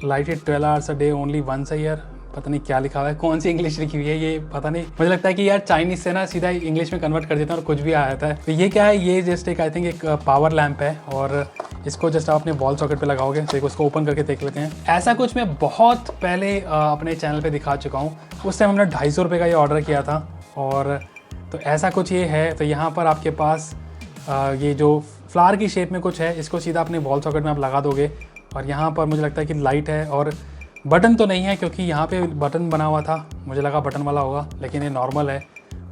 lighted 12 hours a day only once a year. पता नहीं क्या लिखा हुआ है, कौन सी इंग्लिश लिखी हुई है ये पता नहीं। मुझे लगता है कि यार चाइनीज से ना सीधा इंग्लिश में कन्वर्ट कर देता है और कुछ भी आ जाता है। तो ये क्या है? ये जस्ट एक आई थिंक एक पावर लैंप है और इसको जस्ट आप अपने वॉल सॉकेट पे लगाओगे। तो उसको ओपन करके देख लेते हैं। ऐसा कुछ मैं बहुत पहले अपने चैनल पे दिखा चुका हूँ। उस टाइम हमने 250 रुपये का ये ऑर्डर किया था। और तो ऐसा कुछ ये है। तो यहाँ पर आपके पास ये जो फ्लावर की शेप में कुछ है, इसको सीधा अपने वॉल सॉकेट में आप लगा दोगे। और यहाँ पर मुझे लगता है कि लाइट है और बटन तो नहीं है क्योंकि यहाँ पे बटन बना हुआ था, मुझे लगा बटन वाला होगा, लेकिन ये नॉर्मल है।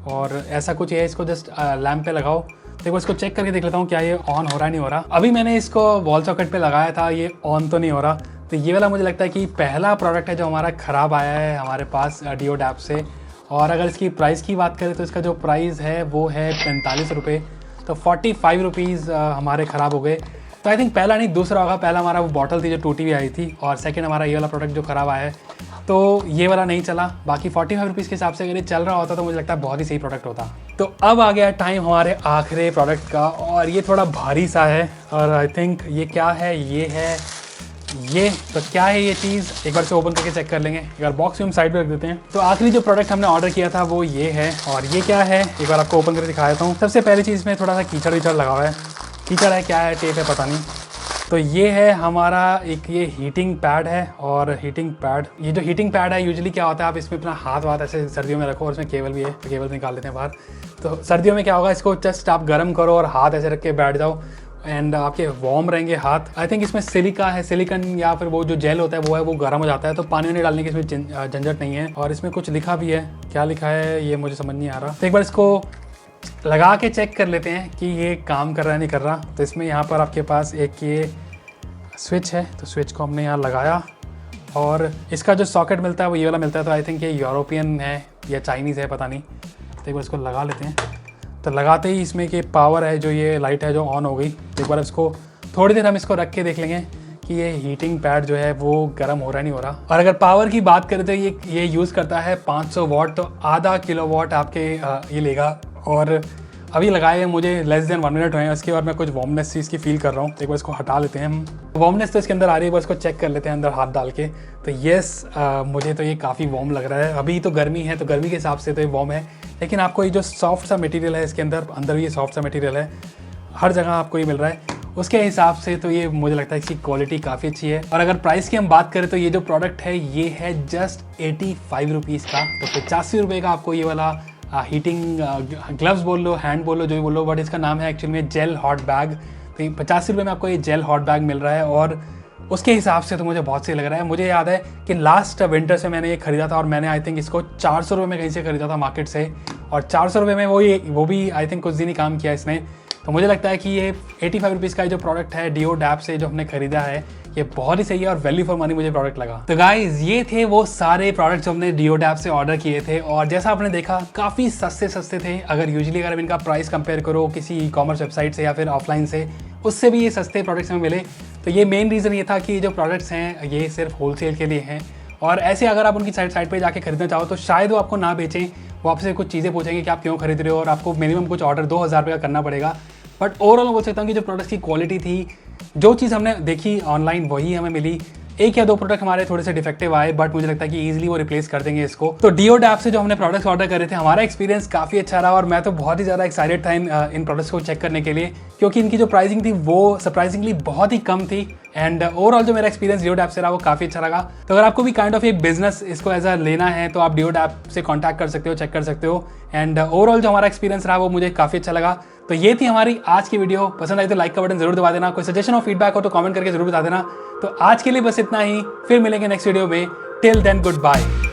और ऐसा कुछ है। इसको जस्ट लैंप पे लगाओ। देखो इसको चेक करके देख लेता हूँ क्या ये ऑन हो रहा है नहीं हो रहा। अभी मैंने इसको वॉल सॉकेट पे लगाया था, ये ऑन तो नहीं हो रहा। तो ये वाला मुझे लगता है कि पहला प्रोडक्ट है जो हमारा ख़राब आया है हमारे पास डियोड ऐप से। और अगर इसकी प्राइस की बात करें तो इसका जो प्राइस है वो है 45 रुपये। तो 45 रुपीज़ हमारे ख़राब हो गए। तो आई थिंक पहला नहीं दूसरा होगा। पहला हमारा वो बॉटल थी जो टूटी हुई आई थी और सेकंड हमारा ये वाला प्रोडक्ट जो ख़राब आया है। तो ये वाला नहीं चला। बाकी 45 रुपीज़ के हिसाब से अगर ये चल रहा होता तो मुझे लगता है बहुत ही सही प्रोडक्ट होता। तो अब आ गया टाइम हमारे आखिरी प्रोडक्ट का और ये थोड़ा भारी सा है। और आई थिंक ये क्या है? ये है ये तो क्या है ये चीज़, एक बार से ओपन करके चेक कर लेंगे। एक बार बॉक्स में हम साइड पे रख देते हैं। तो आखिरी जो प्रोडक्ट हमने ऑर्डर किया था वो ये है, और ये क्या है एक बार आपको ओपन करके दिखा देता हूँ। सबसे पहली चीज़ में थोड़ा सा कीचड़ वीचड़ लगा हुआ है, कीचड़ है क्या है, टेप है पता नहीं। तो ये है हमारा एक ये हीटिंग पैड है, और हीटिंग पैड, ये जो हीटिंग पैड है यूजुअली क्या होता है, आप इसमें अपना हाथ वाथ ऐसे सर्दियों में रखो, और इसमें केबल भी है तो केबल निकाल लेते हैं बाहर। तो सर्दियों में क्या होगा, इसको जस्ट आप गर्म करो और हाथ ऐसे रख के बैठ जाओ एंड आपके वार्म रहेंगे हाथ। आई थिंक इसमें सिलिका है, सिलिकन या फिर वो जो जेल होता है वो गर्म हो जाता है, तो पानी नहीं डालने की इसमें झंझट नहीं है। और इसमें कुछ लिखा भी है, क्या लिखा है ये मुझे समझ नहीं आ रहा। तो एक बार इसको लगा के चेक कर लेते हैं कि ये काम कर रहा है नहीं कर रहा। तो इसमें यहाँ पर आपके पास एक ये स्विच है, तो स्विच को हमने यहाँ लगाया, और इसका जो सॉकेट मिलता है वो ये वाला मिलता है। तो आई थिंक ये यूरोपियन है या चाइनीज़ है पता नहीं। तो एक बार इसको लगा लेते हैं। तो लगाते ही इसमें कि पावर है, जो ये लाइट है जो ऑन हो गई। तो एक बार इसको थोड़ी देर हम इसको रख के देख लेंगे कि ये हीटिंग पैड जो है वो गर्म हो रहा नहीं हो रहा। और अगर पावर की बात करें तो ये यूज़ करता है 500 वाट, तो आधा किलोवाट आपके ये लेगा। और अभी लगाए हैं मुझे लेस देन 1 मिनट हुए हैं, उसके बाद मैं कुछ वार्मनेस चीज़ की फील कर रहा हूँ। तो एक बार इसको हटा लेते हैं हम। वार्मनेस तो इसके अंदर आ रही है, बस इसको चेक कर लेते हैं अंदर हाथ डाल के। तो येस मुझे तो ये काफ़ी वार्म लग रहा है। अभी तो गर्मी है, तो गर्मी के हिसाब से तो ये वार्म है, लेकिन आपको ये जो सॉफ्ट सा मटेरियल है इसके अंदर भी ये सॉफ्ट सा मटेरियल है, हर जगह आपको ये मिल रहा है। उसके हिसाब से तो ये मुझे लगता है इसकी क्वालिटी काफ़ी अच्छी है। और अगर प्राइस की हम बात करें तो ये जो प्रोडक्ट है ये है जस्ट 85 रुपीज़ का। तो 85 रुपये का आपको ये वाला हीटिंग ग्लव्स बोल लो, हैंड बोल लो, जो भी बोल लो, बट इसका नाम है एक्चुअली में जेल हॉट बैग। तो 85 रुपये में आपको ये जेल हॉट बैग मिल रहा है, और उसके हिसाब से तो मुझे बहुत सही लग रहा है। मुझे याद है कि लास्ट विंटर से मैंने ये खरीदा था, और मैंने आई थिंक इसको 400 रुपये में कहीं से खरीदा था मार्केट से, और 400 रुपये में वो भी आई थिंक कुछ दिन ही काम किया इसने। तो मुझे लगता है कि ये 85 रुपीज़ का जो प्रोडक्ट है डिओडैप से जो हमने खरीदा है, ये बहुत ही सही है और वैल्यू फॉर मनी मुझे प्रोडक्ट लगा। तो गाइज ये थे वो सारे प्रोडक्ट्स जो हमने डिओडैप से ऑर्डर किए थे, और जैसा आपने देखा काफ़ी सस्ते थे। अगर यूजुअली अगर इनका प्राइस कंपेयर करो किसी ई कॉमर्स वेबसाइट से या फिर ऑफलाइन से, उससे भी ये सस्ते प्रोडक्ट्स हमें मिले। तो ये मेन रीज़न ये था कि ये जो प्रोडक्ट्स हैं ये सिर्फ होलसेल के लिए हैं, और ऐसे अगर आप उनकी साइट पे जाके खरीदना चाहो तो शायद वो आपको ना बेचें, वो आपसे कुछ चीज़ें पूछेंगे कि आप क्यों खरीद रहे हो, और आपको मिनिमम कुछ ऑर्डर 2000 रुपये का करना पड़ेगा। बट ओवरऑल मैं बोल सकता हूँ कि जो प्रोडक्ट्स की क्वालिटी थी, जो चीज़ हमने देखी ऑनलाइन वही हमें मिली। एक या दो प्रोडक्ट हमारे थोड़े से डिफेक्टिव आए, बट मुझे लगता है कि इजीली वो रिप्लेस कर देंगे इसको। तो डिओडैप से जो हमने प्रोडक्ट्स ऑर्डर करे थे, हमारा एक्सपीरियंस काफ़ी अच्छा रहा, और मैं तो बहुत ही ज़्यादा एक्साइटेड था इन प्रोडक्ट्स को चेक करने के लिए, क्योंकि इनकी जो प्राइसिंग थी वो सरप्राइजिंगली बहुत ही कम थी। एंड ओवरऑल जो मेरा एक्सपीरियंस डिओडैप से रहा वो काफ़ी अच्छा लगा। तो अगर आपको भी काइंड ऑफ एक बिजनेस इसको एज अ लेना है तो आप डिओडैप से कॉन्टैक्ट कर सकते हो, चेक कर सकते हो। एंड ओवरऑल जो हमारा एक्सपीरियंस रहा वो मुझे काफ़ी अच्छा लगा। तो ये थी हमारी आज की वीडियो। पसंद आई तो लाइक का बटन जरूर दबा देना, कोई सजेशन और फीडबैक हो तो कमेंट करके जरूर बता देना। तो आज के लिए बस इतना ही, फिर मिलेंगे नेक्स्ट वीडियो में। Till then good bye.